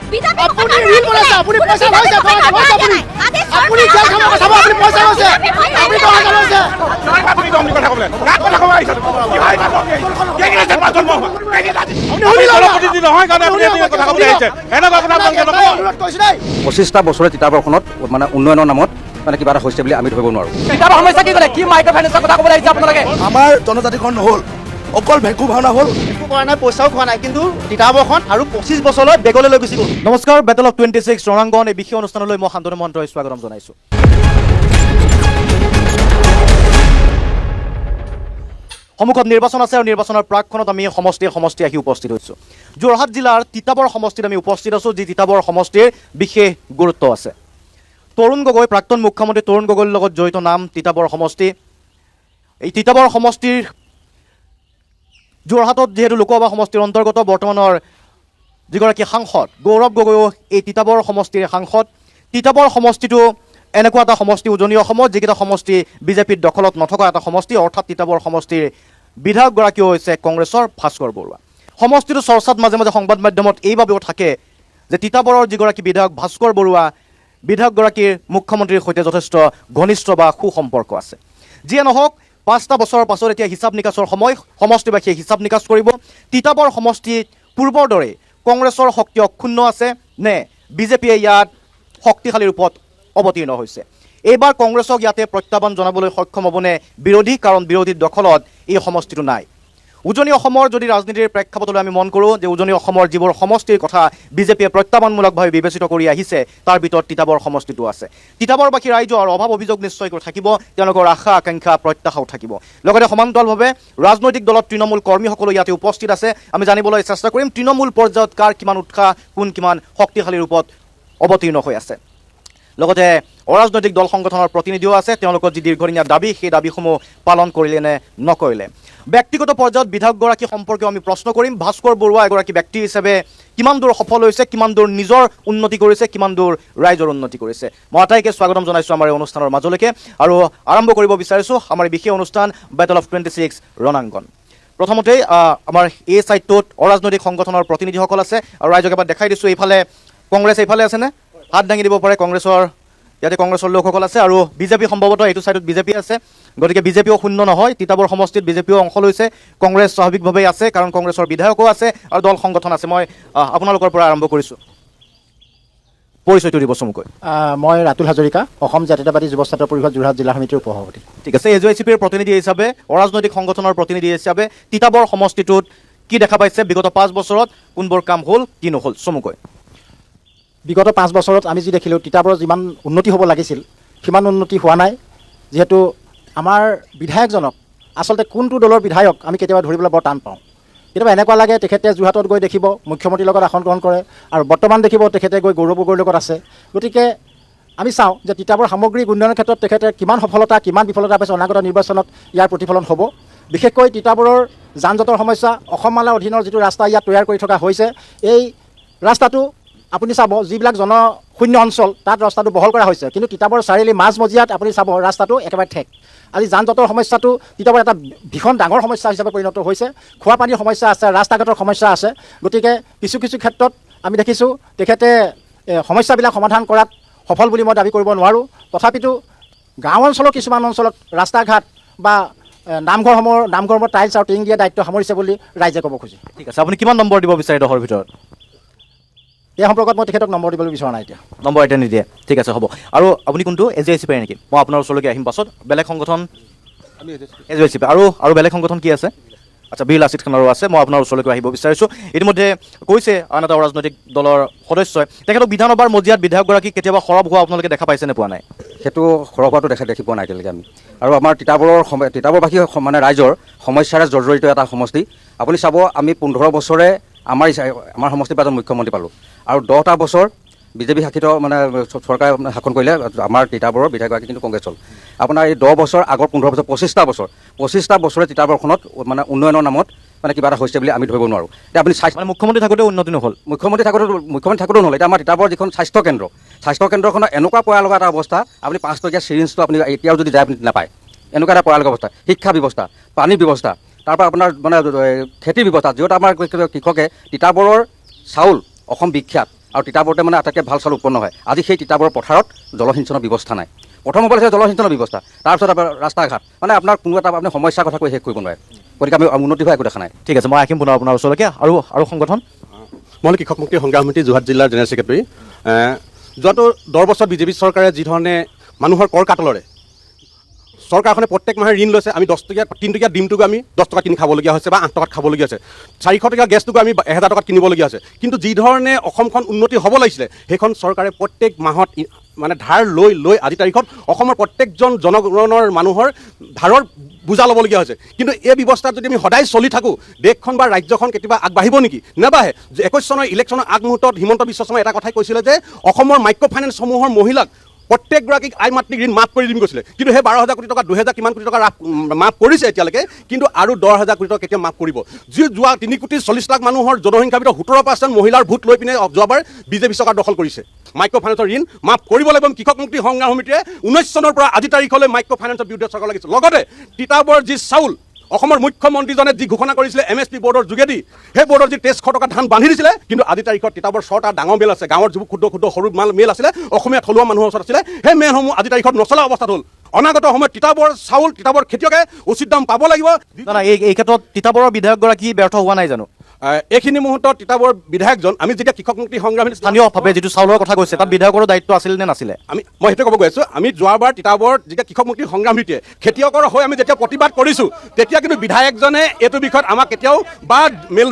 আপুনি ৰিল বনাইছে, আপুনি পইচা লৈছে, আপুনি জেল খাব চাব, আপুনি পইচা লৈছে, আপুনি টকা লৈছে। আপুনি দম কথা ক'বলৈ কাক কথা ক'ব আহিছে কি হয় আপুনি নহয় কাৰণে আপুনি কথা ক'বলৈ আহিছে এনেকুৱা কথা আপোনালোকে নক'ব। 25টা বছৰে তিতাবৰখনত মানে উন্নয়নৰ নামত মানে কিবা এটা হৈছে বুলি আমি ধৰিব নোৱাৰোঁ। তিতাবৰ সমস্যা কি কৰে, কি মাইক্ৰ ফাইনেন্সৰ কথা ক'বলৈ আহিছে আপোনালোকে? আমাৰ জনজাতিখন নহ'ল, অকল ভেকু ভাওনা হ'ল। একো কৰা নাই, পইচাও খোৱা নাই, কিন্তু তিতাবৰখন আৰু 25 বছৰলৈ বেগলৈ লৈ গুচি গ'ল। নমস্কাৰ, বেটল অফ 26 ৰণাংগন এই বিশেষ অনুষ্ঠানলৈ মই শান্তনু মহন্তই স্বাগতম জনাইছোঁ। সন্মুখত নিৰ্বাচন আছে আৰু নিৰ্বাচনৰ প্ৰাকখনত আমি সমষ্টি আহি উপস্থিত হৈছোঁ। যোৰহাট জিলাৰ তিতাবৰ সমষ্টিত আমি উপস্থিত আছোঁ, যি তিতাবৰ সমষ্টিৰ বিশেষ গুৰুত্ব আছে। তৰুণ গগৈ, প্ৰাক্তন মুখ্যমন্ত্ৰী তৰুণ গগৈৰ লগত জড়িত নাম তিতাবৰ সমষ্টি। এই তিতাবৰ সমষ্টিৰ যোৰহাটত যিহেতু লোকসভা সমষ্টিৰ অন্তৰ্গত বৰ্তমানৰ যিগৰাকী সাংসদ গৌৰৱ গগৈও এই তিতাবৰ সমষ্টিৰ সাংসদ। তিতাবৰ সমষ্টিটো এনেকুৱা এটা সমষ্টি উজনি অসমত যিকেইটা সমষ্টি বিজেপিৰ দখলত নথকা এটা সমষ্টি, অৰ্থাৎ তিতাবৰ সমষ্টিৰ বিধায়কগৰাকীও হৈছে কংগ্ৰেছৰ ভাস্কৰ বৰুৱা। সমষ্টিটো চৰ্চাত মাজে মাজে সংবাদ মাধ্যমত এইবাবেও থাকে যে তিতাবৰৰ যিগৰাকী বিধায়ক ভাস্কৰ বৰুৱা, বিধায়কগৰাকীৰ মুখ্যমন্ত্ৰীৰ সৈতে যথেষ্ট ঘনিষ্ঠ বা সুসম্পৰ্ক আছে। যিয়ে নহওক, 5টা বছৰৰ পাছত এতিয়া হিচাপ নিকাচৰ সময়, সমষ্টিবাসীয়ে হিচাপ নিকাচ কৰিব। তিতাবৰ সমষ্টিত পূৰ্বৰ দৰে কংগ্ৰেছৰ শক্তি অক্ষুণ্ণ আছে নে বিজেপিয়ে ইয়াত শক্তিশালী ৰূপত অৱতীৰ্ণ হৈছে। এইবাৰ কংগ্ৰেছক ইয়াতে প্ৰত্যাহ্বান জনাবলৈ সক্ষম হ'বনে বিৰোধী, কাৰণ বিৰোধীৰ দখলত এই সমষ্টিটো নাই। উজনি অসমৰ যদি ৰাজনীতিৰ প্ৰেক্ষাপটলৈ আমি মন কৰোঁ যে উজনি অসমৰ যিবোৰ সমষ্টিৰ কথা বিজেপিয়ে প্ৰত্যাহ্বানমূলকভাৱে বিবেচিত কৰি আহিছে, তাৰ ভিতৰত তিতাবৰ সমষ্টিটো আছে। তিতাবৰবাসী ৰাইজৰ অভাৱ অভিযোগ নিশ্চয়কৈ থাকিব, তেওঁলোকৰ আশা আকাংক্ষা প্ৰত্যাশাও থাকিব। লগতে সমান্তৰালভাৱে ৰাজনৈতিক দলত তৃণমূল কৰ্মীসকলো ইয়াতে উপস্থিত আছে। আমি জানিবলৈ চেষ্টা কৰিম তৃণমূল পৰ্যায়ত কাৰ কিমান উৎসাহ, কোন কিমান শক্তিশালী ৰূপত অৱতীৰ্ণ হৈ আছে। লগতে অৰাজনৈতিক দল সংগঠনৰ প্ৰতিনিধিও আছে, তেওঁলোকৰ যি দীৰ্ঘদিনীয়া দাবী, সেই দাবীসমূহ পালন কৰিলে নে নকৰিলে। ব্যক্তিগত পৰ্যায়ত বিধায়কগৰাকী সম্পৰ্কেও আমি প্ৰশ্ন কৰিম। ভাস্কৰ বৰুৱা এগৰাকী ব্যক্তি হিচাপে কিমান দূৰ সফল হৈছে, কিমান দূৰ নিজৰ উন্নতি কৰিছে, কিমান দূৰ ৰাইজৰ উন্নতি কৰিছে। মই আটাইকে স্বাগতম জনাইছোঁ আমাৰ এই অনুষ্ঠানৰ মাজলৈকে আৰু আৰম্ভ কৰিব বিচাৰিছোঁ আমাৰ এই বিশেষ অনুষ্ঠান বেটল অফ 26 ৰণাংগন। প্ৰথমতেই আমাৰ এই ছাইডটোত অৰাজনৈতিক সংগঠনৰ প্ৰতিনিধিসকল আছে আৰু ৰাইজক এবাৰ দেখাই দিছোঁ। এইফালে কংগ্ৰেছ এইফালে আছেনে? হাত দাঙি দিব পাৰে। কংগ্ৰেছৰ ইয়াতে কংগ্ৰেছৰ লোকসকল আছে আৰু বিজেপি সম্ভৱতঃ এইটো ছাইডত বিজেপি আছে, গতিকে বিজেপিও শূন্য নহয়। তিতাবৰ সমষ্টিত বিজেপিও অংশ লৈছে, কংগ্ৰেছ স্বাভাৱিকভাৱেই আছে, কাৰণ কংগ্ৰেছৰ বিধায়কো আছে আৰু দল সংগঠন আছে। মই আপোনালোকৰ পৰা আৰম্ভ কৰিছোঁ, পৰিচয়টো দিব চমুকৈ। মই ৰাতুল হাজৰিকা, অসম জাতীয়তাবাদী যুৱ ছাত্ৰ পৰিষদ যোৰহাট জিলা সমিতিৰ উপসভাপতি। ঠিক আছে, AJCPৰ প্ৰতিনিধি হিচাপে, অৰাজনৈতিক সংগঠনৰ প্ৰতিনিধি হিচাপে তিতাবৰ সমষ্টিটোত কি দেখা পাইছে? বিগত 5 বছৰত কোনবোৰ কাম হ'ল, কি নহ'ল, চমুকৈ। বিগত 5 বছৰত আমি যি দেখিলোঁ, তিতাবৰৰ যিমান উন্নতি হ'ব লাগিছিল সিমান উন্নতি হোৱা নাই। যিহেতু আমাৰ বিধায়কজনক আচলতে কোনটো দলৰ বিধায়ক আমি কেতিয়াবা ধৰিবলৈ বৰ টান পাওঁ। কেতিয়াবা এনেকুৱা লাগে তেখেতে যোৰহাটত গৈ দেখিব মুখ্যমন্ত্ৰীৰ লগত আসন গ্ৰহণ কৰে, আৰু বৰ্তমান দেখিব তেখেতে গৈ গৌৰৱ গগৈৰ লগত আছে। গতিকে আমি চাওঁ যে তিতাবৰ সামগ্ৰিক উন্নয়নৰ ক্ষেত্ৰত তেখেতে কিমান সফলতা, কিমান বিফলতা পাইছে। অনাগত নিৰ্বাচনত ইয়াৰ প্ৰতিফলন হ'ব। বিশেষকৈ তিতাবৰৰ যান জঁটৰ সমস্যা, অসমমালাৰ অধীনৰ যিটো ৰাস্তা ইয়াত তৈয়াৰ কৰি থকা হৈছে, এই ৰাস্তাটো আপুনি চাব যিবিলাক জনশূন্য অঞ্চল তাত ৰাস্তাটো বহল কৰা হৈছে, কিন্তু তিতাবৰ চাৰিআলি মাজমজিয়াত আপুনি চাব ৰাস্তাটো একেবাৰে ঠেক। আজি যান জঁটৰ সমস্যাটো তিতাবৰ এটা ভীষণ ডাঙৰ সমস্যা হিচাপে পৰিণত হৈছে। খোৱা পানীৰ সমস্যা আছে, ৰাস্তা ঘাটৰ সমস্যা আছে। গতিকে কিছু ক্ষেত্ৰত আমি দেখিছোঁ তেখেতে সমস্যাবিলাক সমাধান কৰাত সফল বুলি মই দাবী কৰিব নোৱাৰোঁ। তথাপিতো গাঁও অঞ্চলৰ কিছুমান অঞ্চলত ৰাস্তা ঘাট বা নামঘৰসমূহৰ টাইলছ আৰু টিং দিয়া দায়িত্ব সামৰিছে বুলি ৰাইজে ক'ব খোজে। ঠিক আছে, আপুনি কিমান নম্বৰ দিব বিচাৰে 10ৰ ভিতৰত? এই সম্পৰ্কত মই তেখেতক নম্বৰ দিবলৈ বিচৰা নাই এতিয়া। নম্বৰ এতিয়া নিদিয়ে, ঠিক আছে, হ'ব। আৰু আপুনি কোনটো AJCP নেকি? মই আপোনাৰ ওচৰলৈকে আহিম পাছত। বেলেগ সংগঠন AJCP আৰু বেলেগ সংগঠন কি আছে? আচ্ছা, বীৰ লাচিত খানৰো আছে। মই আপোনাৰ ওচৰলৈকে আহিব বিচাৰিছোঁ। ইতিমধ্যে কৈছে আন এটা ৰাজনৈতিক দলৰ সদস্যই তেখেতক বিধানসভাৰ মজিয়াত বিধায়কগৰাকী কেতিয়াবা সৰব হোৱা আপোনালোকে দেখা পাইছে নে পোৱা নাই? সেইটো সৰহ হোৱাটো দেখি পোৱা নাই এতিয়ালৈকে আমি। আৰু আমাৰ তিতাবৰবাসী মানে ৰাইজৰ সমস্যাৰে জৰ্জৰিত এটা সমষ্টি। আপুনি চাব, আমি 15 বছৰে আমাৰ সমষ্টিৰ পৰা এজন মুখ্যমন্ত্ৰী পালোঁ, আৰু 10টা বছৰ বিজেপি শাসিত মানে চৰকাৰে শাসন কৰিলে। আমাৰ তিতাবৰৰ বিধায়কগৰাকী কিন্তু কংগ্ৰেছ হ'ল। আপোনাৰ এই 10 বছৰ আগৰ 15 বছৰ 25টা বছৰে তিতাবৰখনত মানে উন্নয়নৰ নামত মানে কিবা এটা হৈছে বুলি আমি ধৰিব নোৱাৰোঁ। এতিয়া আপুনি মানে মুখ্যমন্ত্ৰী থাকোঁতে উন্নতি নহ'ল? মুখ্যমন্ত্ৰী থাকোঁতেও নহ'ল। এতিয়া আমাৰ তিতাবৰ যিখন স্বাস্থ্যকেন্দ্ৰখনৰ এনেকুৱা পয়া লগা এটা অৱস্থা, আপুনি 5 টকীয়া চিৰিঞ্জটো আপুনি এতিয়াও যদি যায় আপুনি নাপায়, এনেকুৱা এটা পয়া লগা অৱস্থা। শিক্ষা ব্যৱস্থা, পানী ব্যৱস্থা, তাৰপৰা আপোনাৰ মানে খেতিৰ ব্যৱস্থা, যিহেতু আমাৰ কৃষকে তিতাবৰৰ চাউল অসম বিখ্যাত, আৰু তিতাবৰতে মানে আটাইতকৈ ভাল চাউল উৎপন্ন হয়। আজি সেই তিতাবৰ পথাৰত জলসিঞ্চনৰ ব্যৱস্থা নাই। প্ৰথম হ'ব লাগিছে জলসিঞ্চনৰ ব্যৱস্থা, তাৰপিছত আপোনাৰ ৰাস্তা ঘাট, মানে আপোনাৰ কোনো এটা আপুনি সমস্যাৰ কথা কৈ শেষ কৰিব নোৱাৰে। গতিকে আমি উন্নতি হোৱা একো দেখা নাই। ঠিক আছে, মই আহিম পুনৰ আপোনাৰ ওচৰলৈকে। আৰু সংগঠন মই কৃষক মুক্তি সংগ্ৰাম সমিতি যোৰহাট জিলাৰ জেনেৰেল ছেক্ৰেটাৰী। যোৱাটো 10 বছৰত বিজেপি চৰকাৰে যিধৰণে মানুহৰ কৰ কাটলৰে চৰকাৰখনে প্ৰত্যেক মাহে ঋণ লৈছে। আমি 10 টকীয়া 3 টকীয়া ডিমটোকো আমি 10 টকা কিনি খাবলগীয়া হৈছে বা 8 টকাত খাবলগীয়া হৈছে। 400 টকীয়া গেছটোকো আমি 1000 টকাত কিনিবলগীয়া হৈছে। কিন্তু যিধৰণে অসমখন উন্নতি হ'ব লাগিছিলে, সেইখন চৰকাৰে প্ৰত্যেক মাহত মানে ধাৰ লৈ আজিৰ তাৰিখত অসমৰ প্ৰত্যেকজন জনগণৰ মানুহৰ ধাৰৰ বুজা ল'বলগীয়া হৈছে। কিন্তু এই ব্যৱস্থাত যদি আমি সদায় চলি থাকোঁ, দেশখন বা ৰাজ্যখন কেতিয়াবা আগবাঢ়িব নেকি? নাবাঢ়ে। 21 চনৰ ইলেকশ্যনৰ আগমুহূৰ্তত হিমন্ত বিশ্ব শৰ্মাই এটা কথাই কৈছিলে যে অসমৰ মাইক্ৰ' ফাইনেন্সসমূহৰ মহিলাক প্ৰত্যেকগৰাকীক আই মাতৃক ঋণ মাফ কৰি দিম কৈছিলে। কিন্তু সেই 12,000 কোটি টকা 2,000 কিমান কোটি টকা মাফ কৰিছে এতিয়ালৈকে, কিন্তু আৰু 10,000 কোটি টকা কেতিয়া মাফ কৰিব? যি যোৱা 3,40,00,000 মানুহৰ জনসংখ্যাৰ ভিতৰত 17% মহিলাৰ ভোট লৈ পিনে যোৱাবাৰ বিজেপি চৰকাৰ দখল কৰিছে। মাইক্ৰ' ফাইনেন্সৰ ঋণ মাফ কৰিব লাগিব। কৃষক মুক্তি সংগ্ৰাম সমিতিয়ে 19 চনৰ পৰা আজি তাৰিখলৈ মাইক্ৰ' ফাইনেন্সৰ বিৰুদ্ধে চৰকাৰ লাগিছে। লগতে তিতাবৰ যি চাউল অসমৰ মুখ্যমন্ত্ৰীজনে যি ঘোষণা কৰিছিলে MSP বৰ্ডৰ যোগেদি, সেই বৰ্ডৰ যি 2300 টকা ধান বান্ধি দিছিলে, কিন্তু আজি তাৰিখত তিতাবৰ 6টা ডাঙৰ মেল আছে। গাঁৱৰ যিবোৰ ক্ষুদ্ৰ সৰু মেল আছিলে, অসমীয়া থলুৱা মানুহৰ ওচৰত আছিলে, সেই মেলসমূহ আজি তাৰিখত নচলা অৱস্থাত হ'ল। অনাগত সময়ত তিতাবৰ চাউল, তিতাবৰ খেতিয়কে উচিত দাম পাব লাগিব। এই ক্ষেত্ৰত তিতাবৰৰ বিধায়কগৰাকী ব্যৰ্থ হোৱা নাই জানো? এইখিনি মুহূৰ্তত তিতাবৰ বিধায়কজন, আমি যেতিয়া কৃষক মুক্তি সংগ্ৰাম স্থানীয়ভাৱে যিটো চাউলৰ কথা কৈছে, তাত বিধায়কৰো দায়িত্ব আছিল নে নাছিলে? মই সেইটোৱে ক'ব গৈ আছোঁ। আমি যোৱাবাৰ তিতাবৰ যেতিয়া কৃষক মুক্তি সংগ্ৰাম সমিতিয়ে খেতিয়কৰ হৈ আমি যেতিয়া প্ৰতিবাদ কৰিছোঁ, তেতিয়া কিন্তু বিধায়কজনে এইটো বিষয়ত আমাক কেতিয়াও বা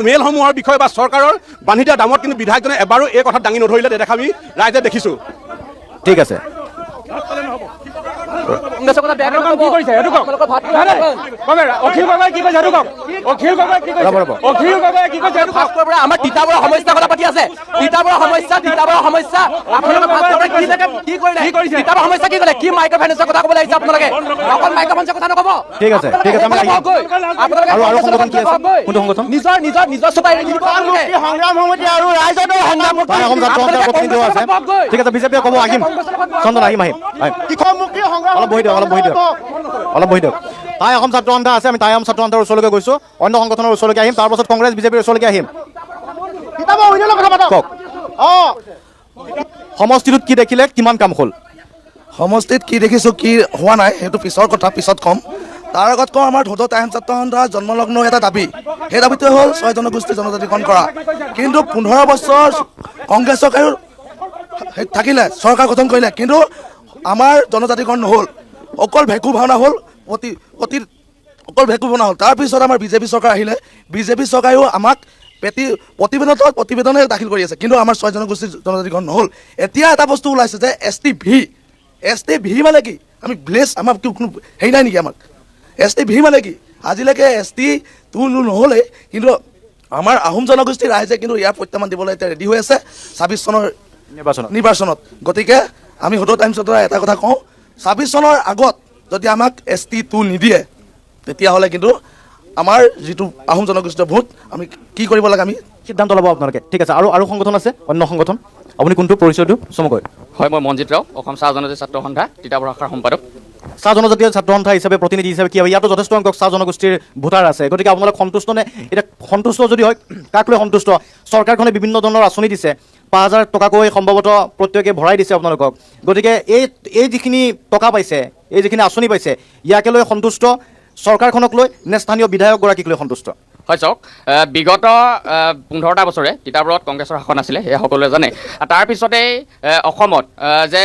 মেলসমূহৰ বিষয়ে বা চৰকাৰৰ বান্ধি দিয়া দামত কিন্তু বিধায়কজনে এবাৰো এই কথা দাঙি নধৰিলে দেখা আমি ৰাইজে দেখিছোঁ। ঠিক আছে, আমাৰ তিতাবৰৰ সমস্যাৰ কথা পাতি আছে। তিতাবৰৰ সমস্যা আপোনালোকে কি কৰিলে? তিতাবৰ সমস্যা কি ক'লে? কি মাইক্ৰ' ফাইনেন্সৰ কথা ক'ব লাগিছে আপোনালোকে? অকল মাইক্ৰ' ফাইনেন্সৰ কথা নক'ব। ঠিক আছে, ঠিক আছে। নিজৰ চোতাই সংগ্ৰাম সমিতি আৰু ৰাইজৰ ঠিক আছে, বিজেপিয়ে ক'ব। আহিম চন্দন, আহিম। অলপ বহি দিয়ক। তাই অসম ছাত্ৰ সন্থা আছে, আমি তাই অসম ছাত্ৰ সন্থাৰ ওচৰলৈকে গৈছোঁ। অন্য সংগঠনৰ ওচৰলৈকে আহিম, তাৰপাছত কংগ্ৰেছ বিজেপিৰ ওচৰলৈকে আহিম। কওক, সমষ্টিটোত কি দেখিলে, কিমান কাম হ'ল? সমষ্টিত কি দেখিছোঁ, কি হোৱা নাই, সেইটো পিছৰ কথা, পিছত ক'ম। তাৰ আগত কওঁ, আমাৰ ধোদ টাইম ছাত্ৰ সন্থাৰ জন্মলগ্ন এটা দাবী, সেই দাবীটোৱে হ'ল 6 জনগোষ্ঠী জনজাতিকৰণ কৰা। কিন্তু 15 বছৰ কংগ্ৰেছ চৰকাৰেও থাকিলে, চৰকাৰ গঠন কৰিলে, কিন্তু আমাৰ জনজাতিকৰণ নহ'ল। অকল ভেকু ভাওনা হ'ল, অকল ভেকু ভাওনা হ'ল। তাৰপিছত আমাৰ বিজেপি চৰকাৰ আহিলে, বিজেপি চৰকাৰেও আমাক প্ৰতিবেদনে দাখিল কৰি আছে, কিন্তু আমাৰ 6 জনগোষ্ঠীৰ জনজাতিকৰণ নহ'ল। এতিয়া এটা বস্তু ওলাইছে যে ST-V মানে কি? আমি ভিলেজ, আমাৰ কোনো হেৰি নাই নেকি? আমাক ST-V মানে কি? আজিলৈকে ST-2 নহ'লে, কিন্তু আমাৰ আহোম জনগোষ্ঠীৰ ৰাইজে কিন্তু ইয়াৰ প্ৰত্যাহ্বান দিবলৈ এতিয়া ৰেডি হৈ আছে 26 চনৰ নিৰ্বাচনত। গতিকে আমি ধোদ টাইমছত এটা কথা কওঁ, 26 চনৰ আগত যদি আমাক ST-2 নিদিয়ে, তেতিয়াহ'লে কিন্তু আমাৰ যিটো আহোম জনগোষ্ঠীয় ভোট আমি কি কৰিব লাগে, আমি সিদ্ধান্ত ল'ব আপোনালোকে। ঠিক আছে, আৰু সংগঠন আছে, অন্য সংগঠন। আপুনি কোনটো পৰিচয়টো চমুকৈ? হয়, মই মঞ্জিত ৰাও, অসম চাহ জনজাতি ছাত্ৰ সন্থা তিতাবৰ শাখাৰ সম্পাদক। চাহ জনজাতীয় ছাত্ৰ সন্থা হিচাপে, প্ৰতিনিধি হিচাপে কি হয়, ইয়াতো যথেষ্ট সংখ্যক চাহ জনগোষ্ঠীৰ ভোটাৰ আছে। গতিকে আপোনালোক সন্তুষ্ট নে? এতিয়া সন্তুষ্ট যদি হয়, কাক লৈ সন্তুষ্ট? চৰকাৰখনে বিভিন্ন ধৰণৰ আঁচনি দিছে, 5,000 টকাকৈ সম্ভৱতঃ প্ৰত্যেকে ভৰাই দিছে আপোনালোকক। গতিকে এই যিখিনি টকা পাইছে, এই যিখিনি আঁচনি পাইছে, ইয়াকে লৈ সন্তুষ্ট, চৰকাৰখনক লৈ নে স্থানীয় বিধায়কগৰাকীক লৈ সন্তুষ্ট? হয়, চাওক, বিগত 15টা বছৰে তিতাবৰত কংগ্ৰেছৰ শাসন আছিলে, সেয়া সকলোৱে জানে। তাৰপিছতেই অসমত যে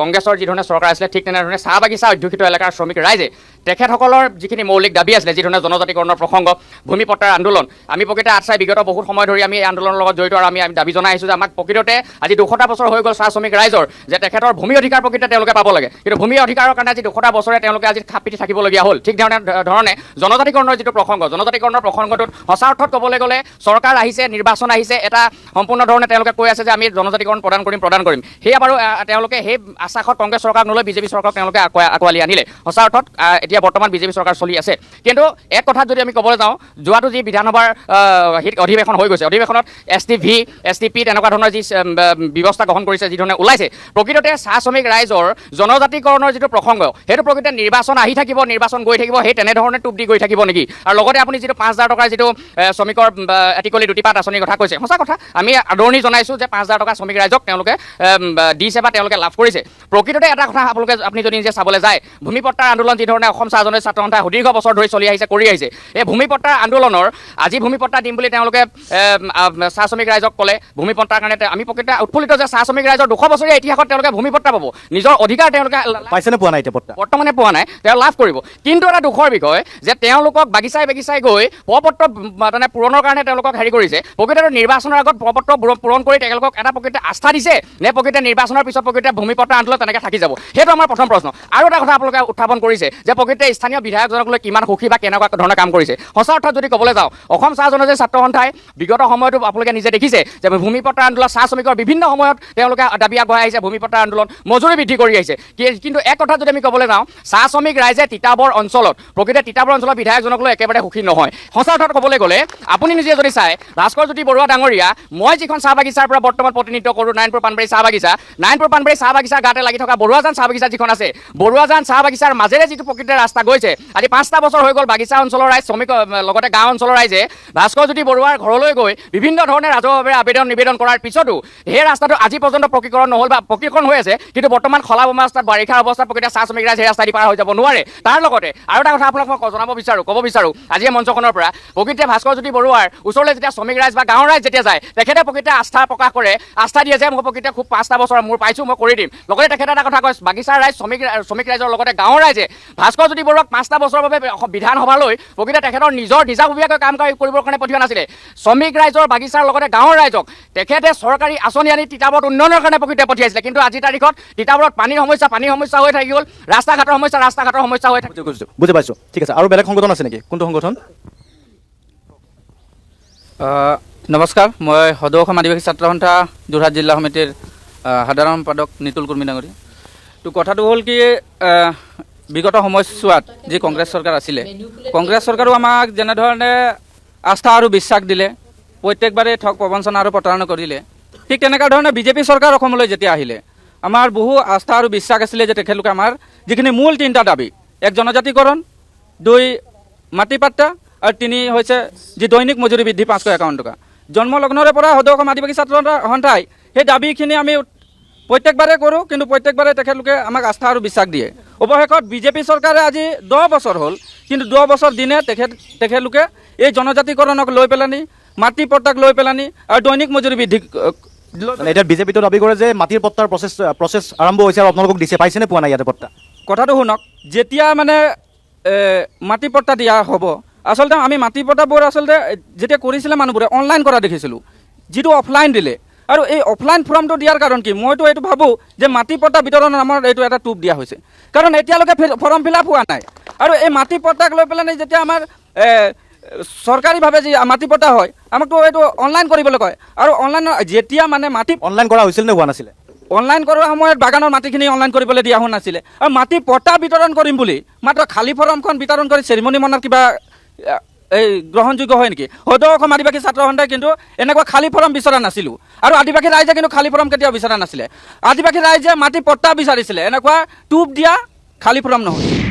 কংগ্ৰেছৰ যিধৰণে চৰকাৰ আছিলে, ঠিক তেনেধৰণে চাহ বাগিচা অধ্যুষিত এলেকাৰ শ্ৰমিক ৰাইজে তেখেতসকলৰ যিখিনি মৌলিক দাবী আছিলে, যিধৰণে জনজাতিকৰণৰ প্ৰসংগ, ভূমিপট্টাৰ আন্দোলন, আমি প্ৰকৃততে আটচাই বিগত বহুত সময় ধৰি আমি এই আন্দোলনৰ লগত জড়িত, আৰু আমি দাবী জনাই আহিছোঁ যে আমাক প্ৰকৃততে আজি 200টা বছৰ হৈ গ'ল চাহ শ্ৰমিক ৰাইজৰ, যে তেখেতৰ ভূমি অধিকাৰ প্ৰকৃততে তেওঁলোকে পাব লাগে। কিন্তু ভূমি অধিকাৰৰ কাৰণে আজি 200টা বছৰে তেওঁলোকে আজি খাপিতি থাকিবলগীয়া হ'ল। ঠিক ধৰণে জনজাতিকৰণৰ যিটো প্ৰসংগ, জনজাতিকৰণৰ প্ৰসংগটোত সঁচা অৰ্থত ক'বলৈ গ'লে চৰকাৰ আহিছে, নিৰ্বাচন আহিছে, এটা সম্পূৰ্ণ ধৰণে তেওঁলোকে কৈ আছে যে আমি জনজাতিকৰণ প্ৰদান কৰিম। সেয়া বাৰু তেওঁলোকে সেই আশ্বাসত কংগ্ৰেছ চৰকাৰক নলৈ বিজেপি চৰকাৰক তেওঁলোকে আঁকোৱালি আনিলে। সঁচা অৰ্থত এতিয়া এতিয়া বৰ্তমান বিজেপি চৰকাৰ চলি আছে। কিন্তু এক কথাত যদি আমি ক'বলৈ যাওঁ, যোৱাটো যি বিধানসভাৰ অধিৱেশন হৈ গৈছে, অধিৱেশনত STV, STP তেনেকুৱা ধৰণৰ যি ব্যৱস্থা গ্ৰহণ কৰিছে, যিধৰণে ওলাইছে, প্ৰকৃততে চাহ শ্ৰমিক ৰাইজৰ জনজাতিকৰণৰ যিটো প্ৰসংগ, সেইটো প্ৰকৃততে নিৰ্বাচন আহি থাকিব, নিৰ্বাচন গৈ থাকিব, সেই তেনেধৰণে টোপ দি গৈ থাকিব নেকি? আৰু লগতে আপুনি যিটো 5,000 টকাৰ যিটো শ্ৰমিকৰ এটিকলি দুটিপাত আঁচনিৰ কথা কৈছে, সঁচা কথা, আমি আদৰণি জনাইছোঁ যে 5,000 টকা শ্ৰমিক ৰাইজক তেওঁলোকে দিছে বা তেওঁলোকে লাভ কৰিছে। প্ৰকৃততে এটা কথা আপুনি যদি নিজে চাবলৈ যায়, ভূমিপট্টাৰ আন্দোলন যিধৰণে অসম চাহ জনজাতি ছাত্ৰ সন্থাই সুদীৰ্ঘ বছৰ ধৰি চলি আহিছে, কৰি আহিছে, এই ভূমিপট্টাৰ আন্দোলনৰ আজি ভূমিপট্টা দিম বুলি তেওঁলোকে চাহ শ্ৰমিক ৰাইজক ক'লে। ভূমিপট্টাৰ কাৰণে আমি প্ৰকৃততে উৎফুল্লিত যে চাহ শ্ৰমিক ৰাইজৰ 200 বছৰীয়া ইতিহাসত তেওঁলোকে ভূমিপট্টা পাব, নিজৰ অধিকাৰ তেওঁলোকে পাইছেনে পোৱা নাই এতিয়া পট্টা? বৰ্তমানে পোৱা নাই, তেওঁ লাভ কৰিব। কিন্তু এটা দুখৰ বিষয় যে তেওঁলোকক বাগিচাই বাগিচাই গৈ প্ৰপত্ৰ মানে পূৰণৰ কাৰণে তেওঁলোকক হেৰি কৰিছে। প্ৰকৃততে নিৰ্বাচনৰ আগত প্ৰপত্ৰ পূৰণ কৰি তেওঁলোকক এটা প্ৰকৃততে আস্থা দিছে নে প্ৰকৃততে নিৰ্বাচনৰ পিছত প্ৰকৃততে ভূমিপট্টা আন্দোলন তেনেকৈ থাকি যাব? সেইটো আমাৰ প্ৰথম প্ৰশ্ন। আৰু এটা কথা আপোনালোকে উত্থাপন কৰিছে যে প্ৰকৃততে স্থানীয় বিধায়কজনক লৈ কিমান সুখী বা কেনেকুৱা ধৰণে কাম কৰিছে। সঁচা অৰ্থত যদি ক'বলৈ যাওঁ, অসম চাহ জনজাতি ছাত্ৰ সন্থাই বিগত সময়তো আপোনালোকে নিজে দেখিছে যে ভূমিপট্টা আন্দোলন চাহ শ্ৰমিকৰ বিভিন্ন সময়ত তেওঁলোকে দাবী আগবঢ়াই আহিছে, ভূমিপট্টা আন্দোলন মজুৰি বৃদ্ধি কৰি আহিছে। কিন্তু এক কথা যদি আমি ক'বলৈ যাওঁ, চাহ শ্ৰমিক ৰাইজে তিতাবৰ অঞ্চলত প্ৰকৃততে তিতাবৰ অঞ্চলৰ বিধায়কজনক লৈ একেবাৰে সুখী নহয়। সঁচা অৰ্থত ক'বলৈ গ'লে আপুনি নিজে যদি চাই, ভাস্কৰ জ্যোতি বৰুৱা ডাঙৰীয়া, মই যিখন চাহ বাগিচাৰ পৰা বৰ্তমান প্ৰতিনিধিত্ব কৰোঁ, নাৰায়ণপুৰ পাণবাৰী চাহ বাগিচা, নাৰায়ণপুৰ পাণবাৰী চাহ বাগিচাৰ গাতে লাগি থকা বৰুৱাজান চাহ বাগিচা যিখন আছে, বৰুৱাজান চাহ বাগিচাৰ মাজেৰে যিটো প্ৰকৃততে ৰাস্তা গৈছে, আজি 5টা বছৰ হৈ গ'ল, বাগিচা অঞ্চলৰ ৰাইজ, শ্ৰমিক লগতে গাঁও অঞ্চলৰ ৰাইজে ভাস্কৰ জ্যোতি বৰুৱাৰ ঘৰলৈ গৈ বিভিন্ন ধৰণে ৰাজহুৱাভাৱে নিবেদন কৰাৰ পিছতো সেই ৰাস্তাটো আজি পৰ্যন্ত পকীকৰণ নহ'ল বা পকীকৰণ হৈ আছে, কিন্তু বৰ্তমান খলা বমা ৰাস্তাত বাৰিষাৰ অৱস্থাত প্ৰকৃততে চাহ শ্ৰমিক ৰাইজ সেই ৰাস্তা দি পাৰ হৈ যাব নোৱাৰে। তাৰ লগতে আৰু এটা কথা আপোনাক মই ক'ব বিচাৰোঁ আজি এই মঞ্চখনৰ পৰা, প্ৰকৃততে ভাস্কৰ জ্যোতি বৰুৱাৰ ওচৰলৈ যেতিয়া শ্ৰমিক ৰাইজ বা গাঁৱৰ ৰাইজ যেতিয়া যায়, তেখেতে প্ৰকৃততে আস্থা প্ৰকাশ কৰে, আস্থা দিয়ে যে মই প্ৰকৃততে খুব 5টা বছৰ মোৰ পাইছোঁ, মই কৰি দিম। লগতে তেখেতে এটা কথা কয়, বাগিচাৰ ৰাইজ, শ্ৰমিক ৰাইজৰ লগতে গাঁৱৰ ৰাইজে ভাস্কৰ জ্যোতি বৰুৱাক 5টা বছৰৰ বাবে বিধানসভালৈ প্ৰকৃততে তেখেতৰ নিজাববীয়াকৈ কাম কৰিবৰ কাৰণে পঠিওৱা নাছিলে। শ্ৰমিক ৰাইজৰ, বাগিচাৰ লগতে গাঁৱৰ ৰাইজক তেখেতে চৰকাৰী আঁচনি আনি তিতাবৰত উন্নয়নৰ কাৰণে প্ৰকৃততে পঠিয়াইছিলে। কিন্তু আজিৰ তাৰিখত তিতাবৰত পানীৰ সমস্যা হৈ থাকি গ'ল, ৰাস্তা ঘাটৰ সমস্যা হৈ থাকি গ'ল। বুজি পাইছোঁ, ঠিক আছে। আৰু বেলেগ সংগঠন আছে নেকি? কোনটো সংগঠন? নমস্কাৰ, মই সদৌ অসম আদিবাসী ছাত্ৰ সন্থা যোৰহাট জিলা সমিতিৰ সাধাৰণ সম্পাদক নিতুল কুৰ্মী ডাঙৰীয়া। তো কথাটো হ'ল কি, বিগত সময়ছোৱাত যি কংগ্ৰেছ চৰকাৰ আছিলে, কংগ্ৰেছ চৰকাৰো আমাক যেনেধৰণে আস্থা আৰু বিশ্বাস দিলে, প্ৰত্যেকবাৰে ঠগ প্ৰবঞ্চনা আৰু প্ৰতাৰণা কৰিলে, ঠিক তেনেকুৱা ধৰণে বিজেপি চৰকাৰ অসমলৈ যেতিয়া আহিলে, আমাৰ বহু আস্থা আৰু বিশ্বাস আছিলে যে তেখেতলোকে আমাৰ যিখিনি মূল 3টা দাবী, 1 জনজাতিকৰণ, 2 মাটিপাট্টা আৰু 3 হৈছে যি দৈনিক মজুৰি বৃদ্ধি 551 টকা। জন্মলগ্নৰে পৰা সদৌ অসম আদিবাসী ছাত্ৰ সন্থাই সেই দাবীখিনি আমি প্ৰত্যেকবাৰে কৰোঁ, কিন্তু প্ৰত্যেকবাৰে তেখেতলোকে আমাক আস্থা আৰু বিশ্বাস দিয়ে। অৱশেষত বিজেপি চৰকাৰে আজি 10 বছৰ হ'ল, কিন্তু 10 বছৰ দিনে তেখেতলোকে এই জনজাতিকৰণক লৈ পেলানি, মাটি পট্টাক লৈ পেলানি আৰু দৈনিক মজুৰি বৃদ্ধি। এতিয়া বিজেপিটো দাবী কৰে যে মাটিৰ পট্টাৰ প্ৰচেছ আৰম্ভ হৈছে আৰু আপোনালোকক দিছে, পাইছেনে পোৱা নাই ইয়াতে পট্টা? কথাটো শুনক, যেতিয়া মানে মাটি পট্টা দিয়া হ'ব, আচলতে আমি মাটি পট্টাবোৰ আচলতে যেতিয়া কৰিছিলে মানুহবোৰে অনলাইন কৰা দেখিছিলোঁ, যিটো অফলাইন দিলে। আৰু এই অফলাইন ফৰ্মটো দিয়াৰ কাৰণ কি, মইতো এইটো ভাবোঁ যে মাটি পট্টা বিতৰণৰ নামত এইটো এটা টোপ দিয়া হৈছে, কাৰণ এতিয়ালৈকে ফৰ্ম ফিল আপ হোৱা নাই। আৰু এই মাটি পট্টাক লৈ পেলাই যেতিয়া আমাৰ চৰকাৰীভাৱে যি মাটি পট্টা হয়, আমাকতো এইটো অনলাইন কৰিবলৈ কয়। আৰু অনলাইন যেতিয়া মানে মাটি অনলাইন কৰা হৈছিল নে হোৱা নাছিলে? অনলাইন কৰাৰ সময়ত বাগানৰ মাটিখিনি অনলাইন কৰিবলৈ দিয়া হোৱা নাছিলে। আৰু মাটি পট্টা বিতৰণ কৰিম বুলি মাত্ৰ খালী ফৰ্মখন বিতৰণ কৰি চেৰিমনি মনাৰ কিবা এই গ্ৰহণযোগ্য হয় নেকি? সদৌ অসম আদিবাসী ছাত্ৰ সন্থাই কিন্তু এনেকুৱা খালী ফৰ্ম বিচৰা নাছিলোঁ, আৰু আদিবাসী ৰাইজে কিন্তু খালী ফৰ্ম কেতিয়াও বিচৰা নাছিলে। আদিবাসী ৰাইজে মাটি পট্টা বিচাৰিছিলে, এনেকুৱা টোপ দিয়া খালী ফৰ্ম নহয়।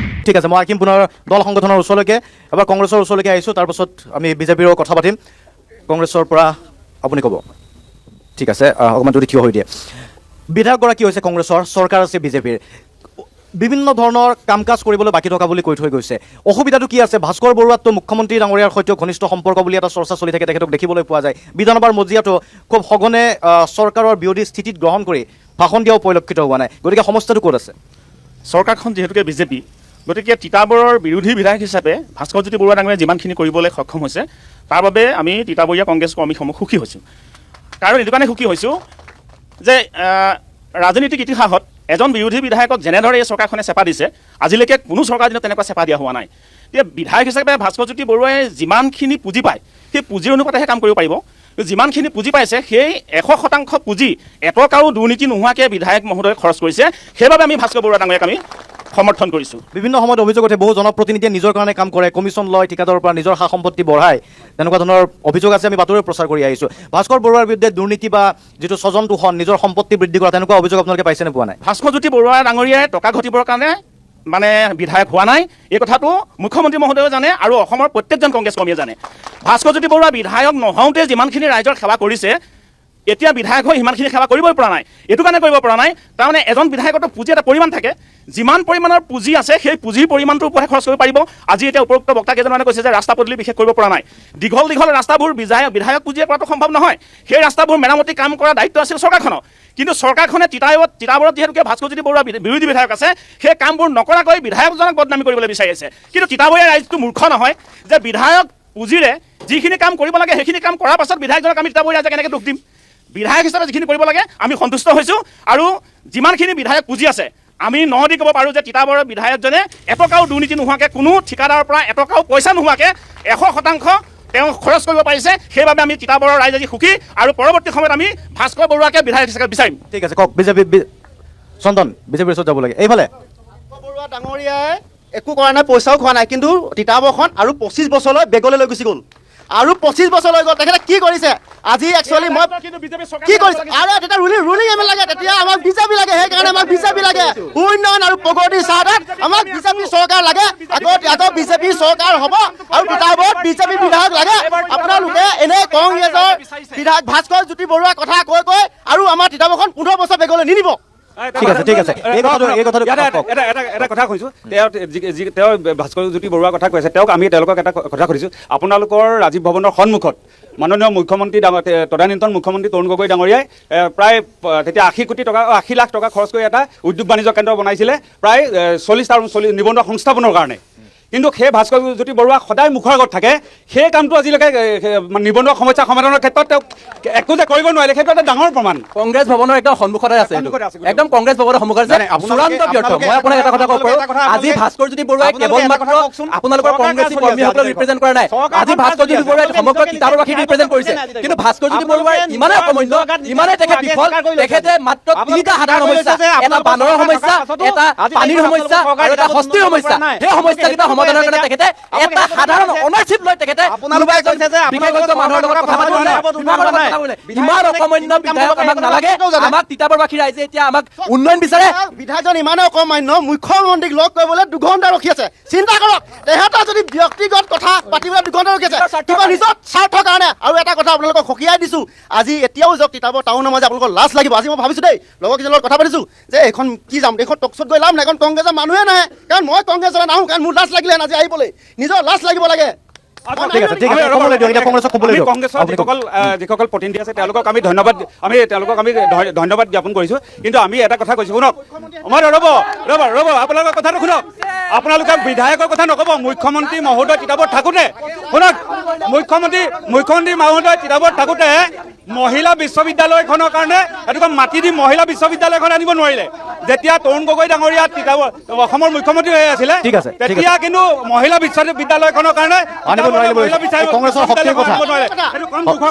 ঠিক আছে, মই আহিম পুনৰ দল সংগঠনৰ ওচৰলৈকে, এবাৰ কংগ্ৰেছৰ ওচৰলৈকে আহিছোঁ, তাৰপাছত আমি বিজেপিৰো কথা পাতিম। কংগ্ৰেছৰ পৰা আপুনি ক'ব। ঠিক আছে, অকণমান যদি থিয় হৈ দিয়ে। বিধায়কগৰাকী হৈছে কংগ্ৰেছৰ, চৰকাৰ আছে বিজেপিৰ, বিভিন্ন ধৰণৰ কাম কাজ কৰিবলৈ বাকী থকা বুলি কৈ থৈ গৈছে। অসুবিধাটো কি আছে? ভাস্কৰ বৰুৱাতো মুখ্যমন্ত্ৰী ডাঙৰীয়াৰ সৈতে ঘনিষ্ঠ সম্পৰ্ক বুলি এটা চৰ্চা চলি থাকে, তেখেতক দেখিবলৈ পোৱা যায়। বিধানসভাৰ মজিয়াতো খুব সঘনে চৰকাৰৰ বিৰোধী স্থিতিত গ্ৰহণ কৰি ভাষণ দিয়াও পৰিলক্ষিত হোৱা নাই। গতিকে সমস্যাটো ক'ত আছে? চৰকাৰখন যিহেতুকে বিজেপি, গতিকে তিতাবৰৰ বিৰোধী বিধায়ক হিচাপে ভাস্কৰ জ্যোতি বৰুৱা ডাঙৰীয়াই যিমানখিনি কৰিবলৈ সক্ষম হৈছে, তাৰ বাবে আমি তিতাবৰীয়া কংগ্ৰেছ কৰ্মীসমূহ সুখী হৈছোঁ। কাৰণ এইটো কাৰণে সুখী হৈছোঁ যে ৰাজনীতিক ইতিহাসত এজন বিৰোধী বিধায়কক যেনেদৰে এই চৰকাৰখনে চেপা দিছে, আজিলৈকে কোনো চৰকাৰ দিনত তেনেকুৱা চেপা দিয়া হোৱা নাই। এতিয়া বিধায়ক হিচাপে ভাস্কৰ জ্যোতি বৰুৱাই যিমানখিনি পুঁজি পায়, সেই পুঁজিৰ অনুপাতেহে কাম কৰিব পাৰিব। যিমানখিনি পুঁজি পাইছে, সেই 100% পুঁজি এটকাও দুৰ্নীতি নোহোৱাকৈ বিধায়ক মহোদয়ে খৰচ কৰিছে। সেইবাবে আমি ভাস্কৰ বৰুৱা ডাঙৰীয়াক আমি সমৰ্থন কৰিছোঁ। বিভিন্ন সময়ত অভিযোগ উঠে বহু জনপ্ৰতিনিধিয়ে নিজৰ কাৰণে কাম কৰে, কমিশ্যন লয়, ঠিকাদাৰৰ পৰা নিজৰ সা সম্পত্তি বঢ়ায়, তেনেকুৱা ধৰণৰ অভিযোগ আছে। আমি বাতৰি প্ৰচাৰ কৰি আহিছোঁ। ভাস্কৰ বৰুৱাৰ বিৰুদ্ধে দুৰ্নীতি বা যিটো স্বজন তোষণ, নিজৰ সম্পত্তি বৃদ্ধি কৰা, তেনেকুৱা অভিযোগ আপোনালোকে পাইছেনে পোৱা নাই? ভাস্কৰজ্যোতি বৰুৱা ডাঙৰীয়াই টকা ঘটিবৰ কাৰণে মানে বিধায়ক হোৱা নাই, এই কথাটো মুখ্যমন্ত্ৰী মহোদয়েও জানে আৰু অসমৰ প্ৰত্যেকজন কংগ্ৰেছ কৰ্মীয়ে জানে। ভাস্কৰজ্যোতি বৰুৱা বিধায়ক নহওঁতে যিমানখিনি ৰাইজৰ সেৱা কৰিছে, এতিয়া বিধায়ক হৈ সিমানখিনি সেৱা কৰিবই পৰা নাই। এইটো কাৰণে কৰিব পৰা নাই, তাৰমানে এজন বিধায়কতো পুঁজি এটা পৰিমাণ থাকে, যিমান পৰিমাণৰ পুঁজি আছে সেই পুঁজিৰ পৰিমাণটোৰ ওপৰতহে খৰচ কৰিব পাৰিব। আজি এতিয়া উপৰোক্ত বক্তা কেইজনমানে কৈছে যে ৰাস্তা পদূলি বিশেষ কৰিব পৰা নাই। দীঘল দীঘল ৰাস্তাবোৰ বিধায়ক পুঁজিয়ে কৰাটো সম্ভৱ নহয়। সেই ৰাস্তাবোৰ মেৰামতি কাম কৰাৰ দায়িত্ব আছিল চৰকাৰখনৰ, কিন্তু চৰকাৰখনে তিতাবৰত যিহেতুকে ভাস্কৰজ্যোতি বৰুৱা বিৰোধী বিধায়ক আছে, সেই কামবোৰ নকৰাকৈ বিধায়কজনক বদনামি কৰিবলৈ বিচাৰি আছে। কিন্তু তিতাবৰীয়া ৰাইজটো মূৰ্খ নহয় যে বিধায়ক পুঁজিৰে যিখিনি কাম কৰিব লাগে সেইখিনি কাম কৰাৰ পাছত বিধায়কজনক আমি তিতাবৰীয়া ৰাইজে কেনেকৈ দুখ দিম? বিধায়ক হিচাপে যিখিনি কৰিব লাগে আমি সন্তুষ্ট হৈছোঁ, আৰু যিমানখিনি বিধায়ক পুঁজি আছে আমি ন দি ক'ব পাৰোঁ যে তিতাবৰৰ বিধায়কজনে এটকাও দুৰ্নীতি নোহোৱাকৈ, কোনো ঠিকাদাৰৰ পৰা এটকাও পইচা নোহোৱাকৈ 100% তেওঁ খৰচ কৰিব পাৰিছে। সেইবাবে আমি তিতাবৰৰ ৰাইজ আজি সুখী, আৰু পৰৱৰ্তী সময়ত আমি ভাস্কৰ বৰুৱাকে বিধায়ক হিচাপে বিচাৰিম। ঠিক আছে, কওক। বিজেপি চন্দন, বিজেপিৰ ওচৰত যাব লাগে। এইফালে ভাস্কৰ বৰুৱা ডাঙৰীয়াই একো কৰা নাই, পইচাও খোৱা নাই, কিন্তু তিতাবৰখন আৰু 25 বছৰলৈ বেগলৈ লৈ গুচি গ'ল, আৰু 25 বছৰ লৈ গ'ল। তেখেতে কি কৰিছে আজি একচুৱেলি মই কি কৰিছে? আৰু তেতিয়া ৰুলিং এম এল লাগে, তেতিয়া আমাক বিজেপি লাগে, সেইকাৰণে আমাক বিজেপি লাগে। উন্নয়ন আৰু প্ৰগতিৰ চাহত আমাক বিজেপি চৰকাৰ লাগে, আকৌ বিজেপি চৰকাৰ হ'ব, আৰু তিতাবৰত বিজেপি বিধায়ক লাগে। আপোনালোকে এনে কংগ্ৰেছৰ বিধায়ক ভাস্কৰজ্যোতি বৰুৱাৰ কথা কৈ কৈ আৰু আমাৰ তিতাবৰখন 15 বছৰ বেগলৈ নিনিব। ঠিক আছে, ঠিক আছে। এই কথাটো এটা কথা কৈছোঁ, তেওঁ ভাস্কৰজ্যোতি বৰুৱাৰ কথা কৈছে, আমি তেওঁলোকক এটা কথা সুধিছোঁ। আপোনালোকৰ ৰাজীৱ ভৱনৰ সন্মুখত মাননীয় মুখ্যমন্ত্ৰী তদানীন্তন মুখ্যমন্ত্ৰী তৰুণ গগৈ ডাঙৰীয়াই প্ৰায় তেতিয়া 80 লাখ টকা খৰচ কৰি এটা উদ্যোগ বাণিজ্য কেন্দ্ৰ বনাইছিলে, প্ৰায় 40 নিবনুৱা সংস্থাপনৰ কাৰণে। কিন্তু সেই ভাস্কৰজ্যোতি বৰুৱা সদায় মুখৰ আগত থাকে, সেই কামটো আজিলৈকে নিবনুৱা সমস্যা সমাধানৰ ক্ষেত্ৰত তেওঁ একো যে কৰিব নোৱাৰিলে, সেইটো এটা ডাঙৰ প্ৰমাণ। কংগ্ৰেছ ভৱনৰ একদম সন্মুখতে আছে, একদম কংগ্ৰেছ ভৱনৰ সন্মুখত আছে, চূড়ান্ত ব্যৰ্থ। মই আপোনাক এটা কথা ক'ব পাৰোঁ, আজি ভাস্কৰজ্যোতি বৰুৱাই কেৱল মাত্ৰ আপোনালোকৰ কংগ্ৰেছী কৰ্মীসকলক ৰিপ্ৰেজেণ্ট কৰা নাই, আজি ভাস্কৰজ্যোতি বৰুৱাই সমগ্ৰ তিতাবৰবাসীক ৰিপ্ৰেজেণ্ট কৰিছে। কিন্তু ভাস্কৰজ্যোতি বৰুৱাই ইমানেই অকমন্য, ইমানেই তেখেত বিফল, তেখেতে মাত্ৰ 3টা সাধাৰণ সমস্যা, এটা বানৰ সমস্যা, এটা পানীৰ সমস্যা আৰু এটা হস্তীৰ সমস্যা, সেই সমস্যাকেইটা সমাধানৰ কাৰণে তেখেতে এটা সাধাৰণ অনাৰশ্বিপ লৈ তেখেতে বিশেষজ্ঞ মানুহৰ লগত কথা পাতিলে। ইমান অকমান্য বিধায়ক আমাক নালাগে, আমাক তিতাবৰবাসী ৰাইজে এতিয়া আমাক উন্নয়ন বিচাৰে। বিধায়কজন ইমানেই অকমান্য, মুখ্যমন্ত্ৰীক লগ কৰিবলৈ 2 ঘণ্টা ৰখি আছে। চিন্তা কৰক, তেখেতৰ যদি ব্যক্তিগত কথা পাতিবলৈ 2 ঘণ্টা ৰখি আছে, কিবা নিজৰ স্বাৰ্থৰ কাৰণে। আৰু এটা কথা আপোনালোকক সকীয়াই দিছোঁ, আজি এতিয়াও যাওক তিতাবৰ টাউনৰ মাজে আপোনালোকৰ লাজ লাগিব। আজি মই ভাবিছোঁ দেই, লগৰকেইজনৰ লগত কথা পাতিছোঁ যে এইখন কি যাম, এইখন টকচত গৈ লাভ নাই, এখন কংগ্ৰেছৰ মানুহে নাহে, কাৰণ মই কংগ্ৰেছলৈ নাহোঁ, কাৰণ মোৰ লাজ লাগিলে আজি আহিবলৈ, নিজৰ লাজ লাগিব লাগে। ঠিক আছে, ঠিক আছে, ক'বলৈ দিয়ক, এতিয়া কংগ্ৰেছক ক'বলৈ দিয়ক। কংগ্ৰেছৰ যিসকল প্ৰতিনিধি আছে তেওঁলোকক আমি ধন্যবাদ জ্ঞাপন কৰিছোঁ, কিন্তু আমি এটা কথা কৈছোঁ, শুনক, ৰ'ব আপোনালোকৰ কথাটো শুনক। আপোনালোকে বিধায়কৰ কথা নক'ব, মুখ্যমন্ত্ৰী মহোদয় তিতাবৰত থাকোঁতে, শুনক, মুখ্যমন্ত্ৰী মহোদয় তিতাবৰত থাকোঁতে মহিলা বিশ্ববিদ্যালয়খনৰ কাৰণে এটুকুৰা মাটি দি মহিলা বিশ্ববিদ্যালয়খন আনিব নোৱাৰিলে। যেতিয়া তৰুণ গগৈ ডাঙৰীয়া অসমৰ মুখ্যমন্ত্ৰী হৈ আছিলে, তেতিয়া কিন্তু মহিলা বিশ্ববিদ্যালয়খনৰ কাৰণে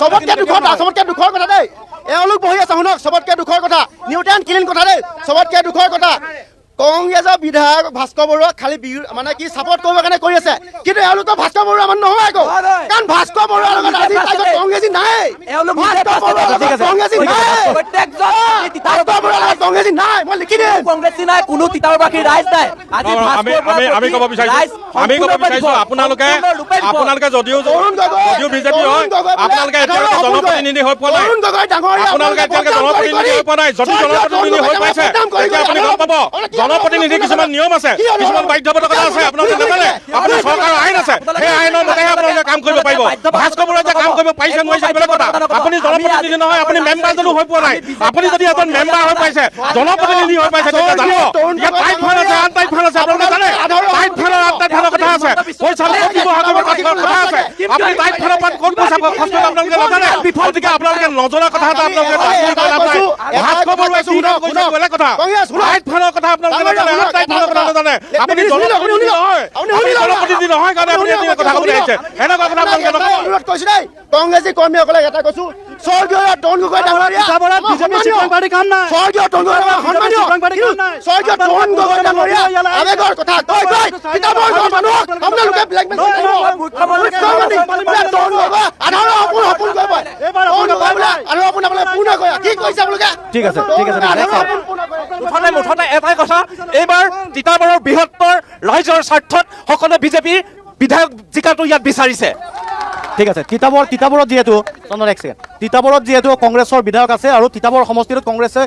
চবতকে দুখৰ কথা দেই, এওঁলোক বহি আছে, শুনক, চবতকে দুখৰ কথা, নিউটন ক্লিন কথা দেই, চবতকে দুখৰ কথা, কংগ্ৰেছৰ বিধায়ক ভাস্কৰ বৰুৱাক খালি মানে কি ছাপৰ্ট কৰিবৰ কাৰণে কৰি আছে, কিন্তু এওঁলোকৰ ভাস্কৰ বৰুৱা মানুহ নহয় আকৌ, কাৰণ ভাস্কৰ বৰুৱাৰ লগত আজি কংগ্ৰেছী নাই, মই লিখি দিম, কংগ্ৰেছী নাই, কোনো তিতাবৰবাসীৰ ৰাইজ নাই। আমি ক'ব বিচাৰিছোঁ আপোনালোকে যদিও বিজেপি হয়, আপোনালোকে এতিয়ালৈকে জনপ্ৰতিনিধি হৈ পোৱা নাই, যদি জনপ্ৰতিনিধি হৈ পাইছে তেতিয়া আপুনি গম পাব জনপ্ৰতিনিধি কিছুমান নিয়ম আছে, কিছুমান বাধ্যবাধকতা আছে, আপোনালোকে নাজানে। আপোনাৰ চৰকাৰৰ আইন আছে, সেই আইনৰ মতেহে আপোনালোকে কাম কৰিব পাৰিব। ভাস্কৰ বৰুৱাই যে কাম কৰিব পাৰিছে নোৱাৰিছে বেলেগ কথা, আপুনি জনপ্ৰতিনিধি নহয়, আপুনি মেম্বাৰ জানো হৈ পোৱা নাই। আপুনি যদি এজন মেম্বাৰ হৈ পাইছে, জনপ্ৰতিনিধি হৈ পাইছে, তেতিয়া জানিব ইয়াত টাইট ফান আছে, আনটাইট ফান আছে, আপোনালোকে জানে টাইট ফানৰ আনটাইট ফানৰ কথা আছে, পইচা ব্যৱহাৰ কৰিবৰ কথা আছে। আপুনি টাইট ফানৰ পৰা ক'ত পইচা খৰচ কৰিব আপোনালোকে নাজানে, গতিকে আপোনালোকে নজনা কথা এটা আপোনালোকে ভাস্কৰ বৰুৱাই কি কাম কৰিছে বেলেগ কথা লাইট ফানৰ কথা আপোনালোকে নাজানে লাইট ফানৰ কথা নাজানে আপুনি জনপ্ৰতিনিধি নহয় আপুনি জনপ্ৰতিনিধি নহয় কাৰণে আপুনি এই কথা ক'বলৈ আহিছে এনেকুৱা কথা আপোনালোকে নকয় অনুৰোধ কৰিছো দেই কংগ্ৰেছী কৰ্মীসকলে এটা কৈছো স্বৰ্গীয় তৰুণ গগৈ ডাঙৰীয়া বিজেপি চিপং পাৰ্টি কাম নাই স্বৰ্গীয় তৰুণ গগৈ সন্মানীয় স্বৰ্গীয় তৰুণ গগৈ ডাঙৰীয়া আবেগৰ কথা কৈ কিতাপৰ মানুহক আপোনালোকে ব্লেকমেইল কৰিব তৰুণ গগৈ আধাৰৰ সপোন কৰিব এইবাৰ আৰু আপোনালোকে পূৰ্ণ কৰে কি কৈছে আপোনালোকে ঠিক আছে মুঠতে এটাই কথা এইবাৰ তিতাবৰৰ বৃহত্তৰ ৰাইজৰ স্বাৰ্থত সকলো বিজেপি বিধায়ক জিকাটো ইয়াত বিচাৰিছে ঠিক আছে তিতাবৰত যিহেতু চন্দন এক ছেকেণ্ড তিতাবৰত যিহেতু কংগ্ৰেছৰ বিধায়ক আছে আৰু তিতাবৰ সমষ্টিটোত কংগ্ৰেছে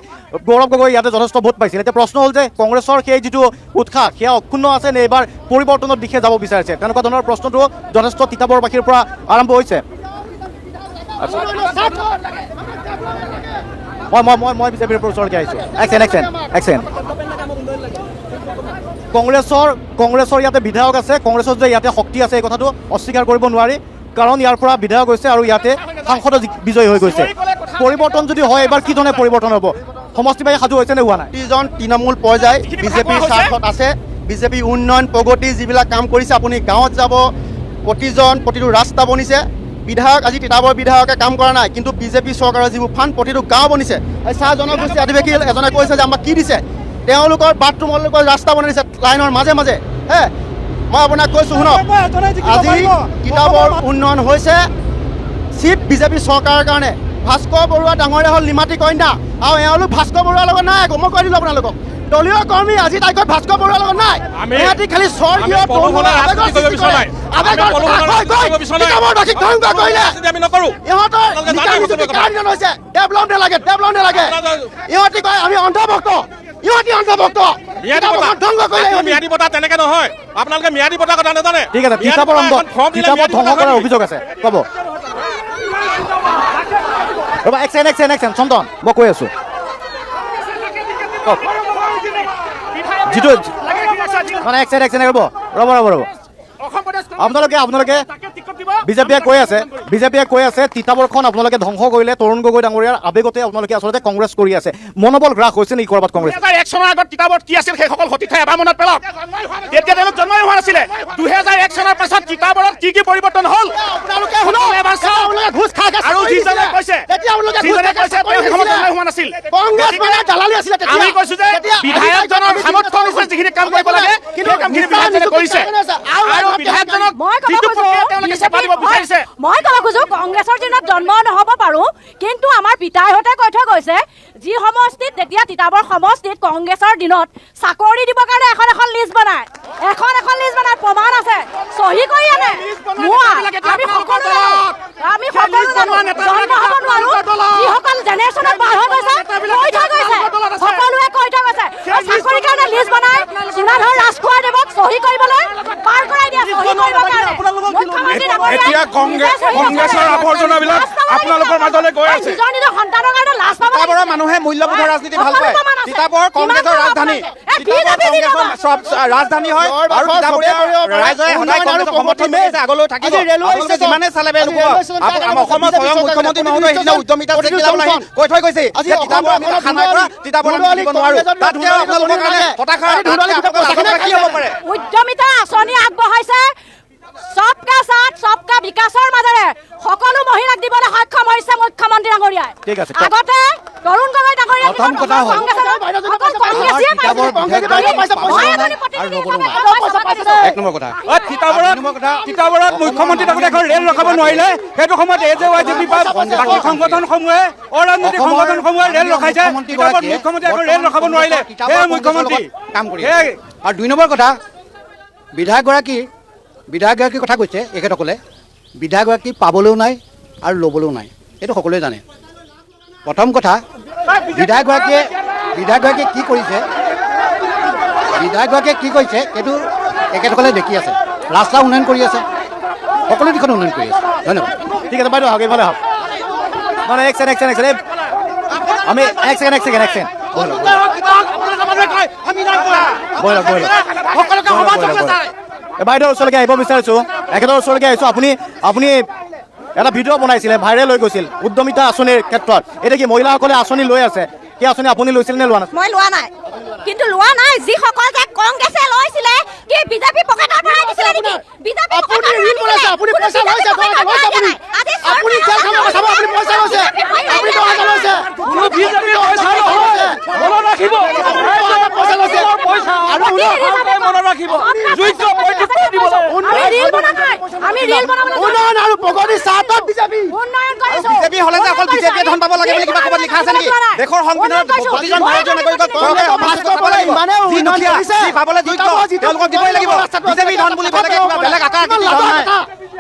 গৌৰৱ গগৈ ইয়াতে যথেষ্ট ভোট পাইছিল এতিয়া প্ৰশ্ন হ'ল যে কংগ্ৰেছৰ সেই যিটো উৎসাহ সেয়া অক্ষুণ্ণ আছে নে এইবাৰ পৰিৱৰ্তনৰ দিশে যাব বিচাৰিছে তেনেকুৱা ধৰণৰ প্ৰশ্নটো যথেষ্ট তিতাবৰবাসীৰ পৰা আৰম্ভ হৈছে মই বিজেপিৰ ওচৰলৈকে আহিছোঁ একচেণ্ট কংগ্ৰেছৰ ইয়াতে বিধায়ক আছে কংগ্ৰেছৰ যে ইয়াতে শক্তি আছে এই কথাটো অস্বীকাৰ কৰিব নোৱাৰি কাৰণ ইয়াৰ পৰা বিধায়ক হৈছে আৰু ইয়াতে সাংসদ বিজয়ী হৈ গৈছে পৰিৱৰ্তন যদি হয় এবাৰ কি ধৰণে পৰিৱৰ্তন হ'ব সমষ্টিবাহী সাজু হৈছে নে হোৱা নাই প্ৰতিজন তৃণমূল পৰ্যায় বিজেপিৰ স্বাৰ্থত আছে বিজেপি উন্নয়ন প্ৰগতি যিবিলাক কাম কৰিছে আপুনি গাঁৱত যাব প্ৰতিটো ৰাস্তা বনিছে বিধায়ক আজি তিতাবৰ বিধায়কে কাম কৰা নাই কিন্তু বিজেপি চৰকাৰৰ যিবোৰ ফাণ্ড প্ৰতিটো গাঁও বনিছে চাহ জনগোষ্ঠী আদিবাসী এজনে কৈছে যে আমাক কি দিছে তেওঁলোকৰ বাথৰুমলৈকে ৰাস্তা বনাই দিছে লাইনৰ মাজে মাজে হে মই আপোনাক কৈছোঁ শুনক আজি তিতাবৰ উন্নয়ন হৈছে চিফ বিজেপি চৰকাৰৰ কাৰণে ভাস্কৰ বৰুৱা ডাঙৰীয়া হ'ল নিমাতী কন্যা আৰু এওঁলোক ভাস্কৰ বৰুৱাৰ লগত নাই আকৌ মই কৈ দিলোঁ আপোনালোকক দলীয় কৰ্মী আজি তাইকৈ ভাস্কৰ বৰুৱাৰ লগত নাই ইহঁতি খালি স্বৰ্গীয় ইহঁতি কয় আমি অন্ধভক্ত ইহঁতি অন্ধভক্ত ম্যাদী বঁটা তেনেকে নহয় আপোনালোকে ম্যাদী বঁটা কথা নাজানে ঠিক আছে তিতাবৰ ধ্বংস কৰাৰ অভিযোগ আছে ক'ব ৰ'বা একচেণ্ট চন্দন মই কৈ আছোঁ যিটো মানে একচেণ্ট ৰ'ব আপোনালোকে বিজেপিয়ে কৈ আছে তিতাবৰখন আপোনালোকে ধ্বংস কৰিলে তৰুণ গগৈ ডাঙৰীয়াৰ আবেগতে আপোনালোকে আচলতে কংগ্ৰেছ কৰি আছে মনোবল হ্ৰাস হৈছে নেকি ক'ৰবাত কংগ্ৰেছ 2001 চনৰ আগত তিতাবৰত কি আছিল সেই সকল সতীৰ্থই এবাৰ মনত পেলাওক তেতিয়া তেওঁলোক জন্মই হোৱা নাছিলে 2001 চনৰ পাছত তিতাবৰত কি পৰিৱৰ্তন হ'ল আৰু যিজনে কৈছে তেওঁ সেই সময়ত জন্মই হোৱা নাছিল আমি কৈছোঁ যে বিধায়কজনৰ সামৰ্থ্য অনুসৰি যিখিনি কাম কৰিব লাগে সেই কামখিনি বিধায়কজনে কৰিছে আৰু বিধায়কজনক যিটো প্ৰক্ৰিয়া তেওঁলোকে চেপা দিব বিচাৰিছে মই ক'ব খোজো কংগ্ৰেছৰ দিনত জন্ম নহ'ব পাৰোঁ কিন্তু আমাৰ পিতাইহঁতে কৈ থৈ গৈছে যি সমষ্টিত তেতিয়া তিতাবৰ সমষ্টিত কংগ্ৰেছৰ দিনত চাকৰি দিবৰ কাৰণে এখন লিষ্ট বনায় প্ৰমাণ আছে চহী কৰি আনে আমি সকলো জন্ম হ'ব নোৱাৰোঁ যিসকল জেনেৰেশ্যনত পাৰ হৈ গৈছে সকলোৱে কৈ থৈ গৈছে চাকৰিৰ কাৰণে লিষ্ট বনাই চুনাধৰ ৰাজখোৱা দেৱক চহী কৰিবলৈ পাৰ কৰাই দিয়া চহী কৰিবৰ কাৰণে এতিয়া কংগ্ৰেছৰ আৱৰ্জনাবিলাক আপোনালোকৰ মাজলৈ গৈ আছে নিজৰ সন্তানৰ কাৰণে লাজ পাব তিতাবৰৰ মানুহে মূল্যবোধৰ ৰাজনীতি ভাল পায় তিতাবৰ কংগ্ৰেছৰ ৰাজধানী ৰাজধানী হয় আৰু তিতাবৰীয়া ৰাইজে সদায় কংগ্ৰেছক সমৰ্থন কৰিছে আগলৈ থাকিব আপোনালোকে যিমানে চালে অসমৰ স্বয়ং মুখ্যমন্ত্ৰী মহোদয় সেইদিনা উদ্যমিতা কৈ থৈ গৈছে যে তিতাবৰ আমি আশা নাই কৰা তিতাবৰ আমি দিব নোৱাৰোঁ তাতকৈ আপোনালোকৰ কাৰণে হতাশা কি হ'ব পাৰে উদ্যমিতা আঁচনি আগবঢ়াইছে সবকা সাথ সবকা বিকাশৰ মাজেৰে সকলো মহিলাক দিবলৈ সক্ষম হৈছে মুখ্যমন্ত্ৰী ডাঙৰীয়াই ঠিক আছে আগতে তৰুণ গগৈ ডাঙৰীয়া প্ৰথম কথা হ'ল এক নম্বৰ কথা তিতাবৰত মুখ্যমন্ত্ৰী ডাঙৰীয়াক ৰেল ৰখাব নোৱাৰিলে সেইটো সময়ত AJYDP বাকী সংগঠনসমূহে অৰাজনৈতিক সংগঠনসমূহে ৰেল ৰখাইছে তিতাবৰত মুখ্যমন্ত্ৰী ৰেল ৰখাব নোৱাৰিলে সেই মুখ্যমন্ত্ৰী কাম কৰি আৰু 2 নম্বৰ কথা বিধায়কগৰাকীৰ কথা কৈছে এখেতসকলে বিধায়কগৰাকী পাবলৈও নাই আৰু ল'বলৈও নাই এইটো সকলোৱে জানে প্ৰথম কথা বিধায়কগৰাকীয়ে কি কৰিছে সেইটো এখেতসকলে দেখি আছে ৰাস্তা উন্নয়ন কৰি আছে সকলো দিশত উন্নয়ন কৰি আছে ধন্যবাদ ঠিক আছে বাইদেউ আহক এইফালে আহক মানে একচেণ্ট আমি একচেণ্ট বাইদেউৰ ওচৰলৈকে আহিব বিচাৰিছোঁ এখেতৰ ওচৰলৈকে আহিছোঁ আপুনি এটা ভিডিঅ' বনাইছিলে ভাইৰেল হৈ গৈছিল উদ্যমিতা আঁচনিৰ ক্ষেত্ৰত এতিয়া কি মহিলাসকলে আঁচনি লৈ আছে সেই আঁচনি আপুনি লৈছিলে নে লোৱা নাছিল? মই লোৱা নাই, কিন্তু লোৱা নাই যিসকল যে কংগ্ৰেছে লৈছিলে কি বিজেপি পকেটত ভৰাই দিছিলে নেকি? বিজেপি আপুনি ঋণ বনাইছে, আপুনি পইচা লৈছে, আপুনি জেল খাব চাব, আপুনি পইচা লৈছে, আপুনি টকা লৈছে, বিজেপি পইচা লৈছে, মনত ৰাখিব, পইচা লৈছে, আৰু মনত ৰাখিব, যোগ্য আমি ৰিল বনাবলৈ উন্নয়ন আৰু প্ৰগতি চাহত বিজেপি। উন্নয়ন কৰিছো। বিজেপি হ'লে যে অকল বিজেপিয়ে ধন পাব লাগে বুলি কিবা ক'ৰবাত লিখা আছে নেকি? দেশৰ সংবিধানত প্ৰতিজন ভাৰতীয় নাগৰিকক যি দুখীয়া, যি পাবলৈ যোগ্য, তেওঁলোকক দিবই লাগিব। বিজেপি ধন বুলি বেলেগ আকাৰ ধন নাই।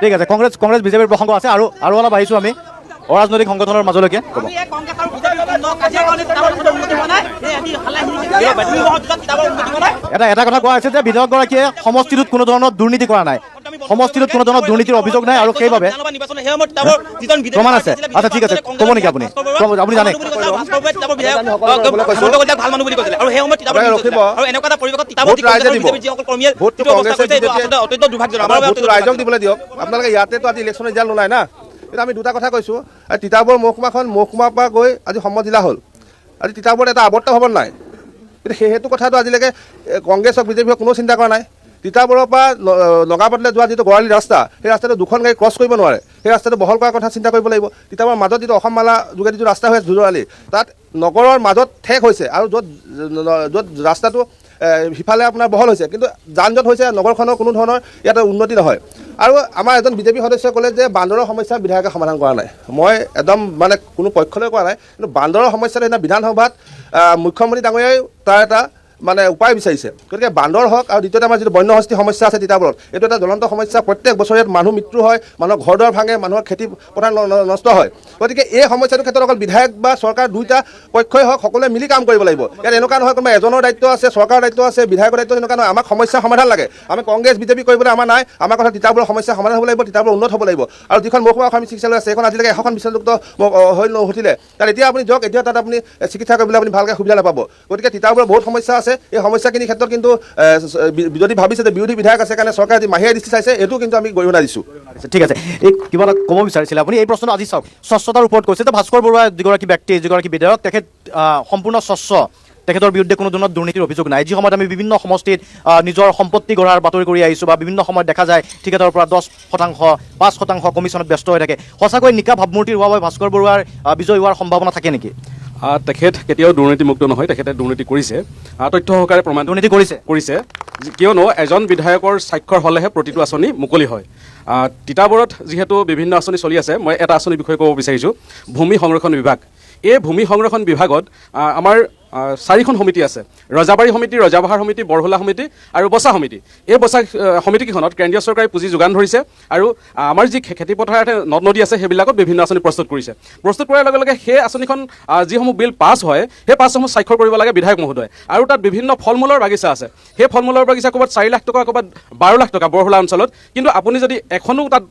ঠিক আছে, কংগ্ৰেছ বিজেপিৰ প্ৰসংগ আছে আৰু অলপ আহিছোঁ আমি অৰাজনৈতিক সংগঠনৰ মাজলৈকে। ক'ব এটা কথা কোৱা হৈছে যে বিধায়কগৰাকীয়ে সমষ্টিটোত কোনো ধৰণৰ দুৰ্নীতি কৰা নাই, সমষ্টিটোত কোনো ধৰণৰ দুৰ্নীতিৰ অভিযোগ নাই আৰু সেইবাবে প্ৰমাণ আছে। আচ্ছা ঠিক আছে, ক'ব নেকি আপুনি? আপুনি জানে ৰাইজক দিবলৈ দিয়ক। আপোনালোকে ইয়াতেতো আজি ইলেকশ্যন ৰিজাল্ট নোলায় না। এতিয়া আমি দুটা কথা কৈছোঁ, তিতাবৰ মহকুমাখন মহকুমাৰ পৰা গৈ আজি সম জিলা হ'ল। আজি তিতাবৰত এটা আৱৰ্ত ভৱন নাই, কিন্তু সেইটো কথাটো আজিলৈকে কংগ্ৰেছ হওক বিজেপি হওক কোনো চিন্তা কৰা নাই। তিতাবৰৰ পৰা নগাপাটলৈ যোৱা যিটো গৰালি ৰাস্তা, সেই ৰাস্তাটো দুখন গাড়ী ক্ৰছ কৰিব নোৱাৰে, সেই ৰাস্তাটো বহল কৰাৰ কথা চিন্তা কৰিব লাগিব। তিতাবৰৰ মাজত যিটো অসম মালা যোগেদি যিটো ৰাস্তা হৈ আছে জুৰুৱালি, তাত নগৰৰ মাজত ঠেক হৈছে আৰু য'ত ৰাস্তাটো সিফালে আপোনাৰ বহল হৈছে, কিন্তু যান জঁট হৈছে, নগৰখনৰ কোনো ধৰণৰ ইয়াতে উন্নতি নহয়। আৰু আমাৰ এজন বিজেপি সদস্যই ক'লে যে বান্দৰৰ সমস্যা বিধায়কে সমাধান কৰা নাই। মই একদম মানে কোনো পক্ষলৈ কোৱা নাই, কিন্তু বান্দৰৰ সমস্যাটো সেইদিনা বিধানসভাত মুখ্যমন্ত্ৰী ডাঙৰীয়াই তাৰ এটা মানে উপায় বিচাৰিছে। গতিকে বান্দৰ হওক আৰু দ্বিতীয়তে আমাৰ যিটো বন্যহস্তী সমস্যা আছে তিতাবৰত, এইটো এটা জ্বলন্ত সমস্যা। প্ৰত্যেক বছৰে ইয়াত মানুহ মৃত্যু হয়, মানুহৰ ঘৰ দুৱাৰ ভাঙে, মানুহৰ খেতি পথাৰ নষ্ট হয়। গতিকে এই সমস্যাটোৰ ক্ষেত্ৰত অকল বিধায়ক বা চৰকাৰ দুয়োটা পক্ষই হওক সকলোৱে মিলি কাম কৰিব লাগিব। ইয়াত এনেকুৱা নহয় কোনোবা এজনৰ দায়িত্ব আছে, চৰকাৰৰ দায়িত্ব আছে, বিধায়কৰ দায়িত্ব এনেকুৱা নহয়। আমাক সমস্যা সমাধান লাগে। আমি কংগ্ৰেছ বিজেপি কৰিবলৈ আমাৰ নাই, আমাৰ কথা তিতাবৰৰ সমস্যা সমাধান হ'ব লাগিব, তিতাবৰ উন্নত হ'ব লাগিব। আৰু যিখন মহকুমা অসমী চিকিৎসালয় আছে, সেইখন আজিলৈকে এখন বিশ্বযুক্ত হৈ নুঠিলে, তাত এতিয়া আপুনি যাওক, এতিয়া তাত আপুনি চিকিৎসা কৰিবলৈ আপুনি ভালকৈ সুবিধা নাপাব। গতিকে তিতাবৰৰ বহুত সমস্যা আছে। এই সমস্যাখিনি ক্ষেত্ৰত কিন্তু যদি ভাবিছে যে বিৰোধী বিধায়ক আছে কাৰণে চৰকাৰে আজি মাহিয়া দৃষ্টি চাইছে, এইটো কিন্তু আমি গৰিহণা দিছোঁ। ঠিক আছে, এই কিবা এটা ক'ব বিচাৰিছিলে আপুনি? এই প্ৰশ্নটো আজি চাওক, স্বচ্ছতাৰ ওপৰত কৈছে যে ভাস্কৰ বৰুৱা যিগৰাকী ব্যক্তি, যিগৰাকী বিধায়ক, তেখেত সম্পূৰ্ণ স্বচ্ছ, তেখেতৰ বিৰুদ্ধে কোনো ধৰণৰ দুৰ্নীতিৰ অভিযোগ নাই। যি সময়ত আমি বিভিন্ন সমষ্টিত নিজৰ সম্পত্তি গঢ়াৰ বাতৰি কৰি আহিছোঁ বা বিভিন্ন সময়ত দেখা যায় ঠিকাদাৰৰ পৰা 10%, 5% কমিশ্যনত ব্যস্ত হৈ থাকে, সঁচাকৈ নিকা ভাৱমূৰ্তিৰ হোৱা বাবে ভাস্কৰ বৰুৱাৰ বিজয় হোৱাৰ সম্ভাৱনা থাকে নেকি? তেখেত কেতিয়াও দুৰ্নীতিমুক্ত নহয়, তেখেতে দুৰ্নীতি কৰিছে, তথ্য সহকাৰে প্ৰমাণ দুৰ্নীতি কৰিছে, কিয়নো এজন বিধায়কৰ স্বাক্ষৰ হ'লেহে প্ৰতিটো আঁচনি মুকলি হয়। তিতাবৰত যিহেতু বিভিন্ন আঁচনি চলি আছে, মই এটা আঁচনিৰ বিষয়ে ক'ব বিচাৰিছোঁ, ভূমি সংৰক্ষণ বিভাগ। এই ভূমি সংৰক্ষণ বিভাগত আমাৰ 4খন সমিতি আছে, ৰজাবাৰী সমিতি, ৰজাবাহাৰ সমিতি, বৰহোলা সমিতি আৰু বচা সমিতি। এই বচা সমিতিকেইখনত কেন্দ্ৰীয় চৰকাৰে পুঁজি যোগান ধৰিছে আৰু আমাৰ যি খেতিপথাৰতে নদ নদী আছে সেইবিলাকত বিভিন্ন আঁচনি প্ৰস্তুত কৰিছে। প্ৰস্তুত কৰাৰ লগে লগে সেই আঁচনিখন যিসমূহ বিল পাছ হয়, সেই পাছসমূহ স্বাক্ষৰ কৰিব লাগে বিধায়ক মহোদয়। আৰু তাত বিভিন্ন ফল মূলৰ বাগিচা আছে, সেই ফল মূলৰ বাগিচা ক'ৰবাত 4 লাখ টকা, ক'ৰবাত 12 লাখ টকা বৰহোলা অঞ্চলত। কিন্তু আপুনি যদি এখনো তাত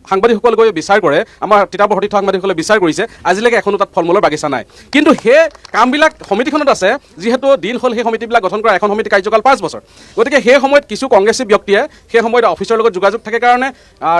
সাংবাদিকসকল গৈ বিচাৰ কৰে, আমাৰ তিতাবৰ সতীৰ্থ সাংবাদিকসকলে বিচাৰ কৰিছে, আজিলৈকে এখনো তাত ফল মূলৰ বাগিচা নাই। কিন্তু সেই কামবিলাক সমিতিখনত আছে, যিহেতু দিন হ'ল সেই সমিতিবিলাক গঠন কৰা, এখন সমিতি কাৰ্যকাল 5 বছৰ। গতিকে সেই সময়ত কিছু কংগ্ৰেছী ব্যক্তিয়ে সেই সময়ত অফিচৰ লগত যোগাযোগ থাকে কাৰণে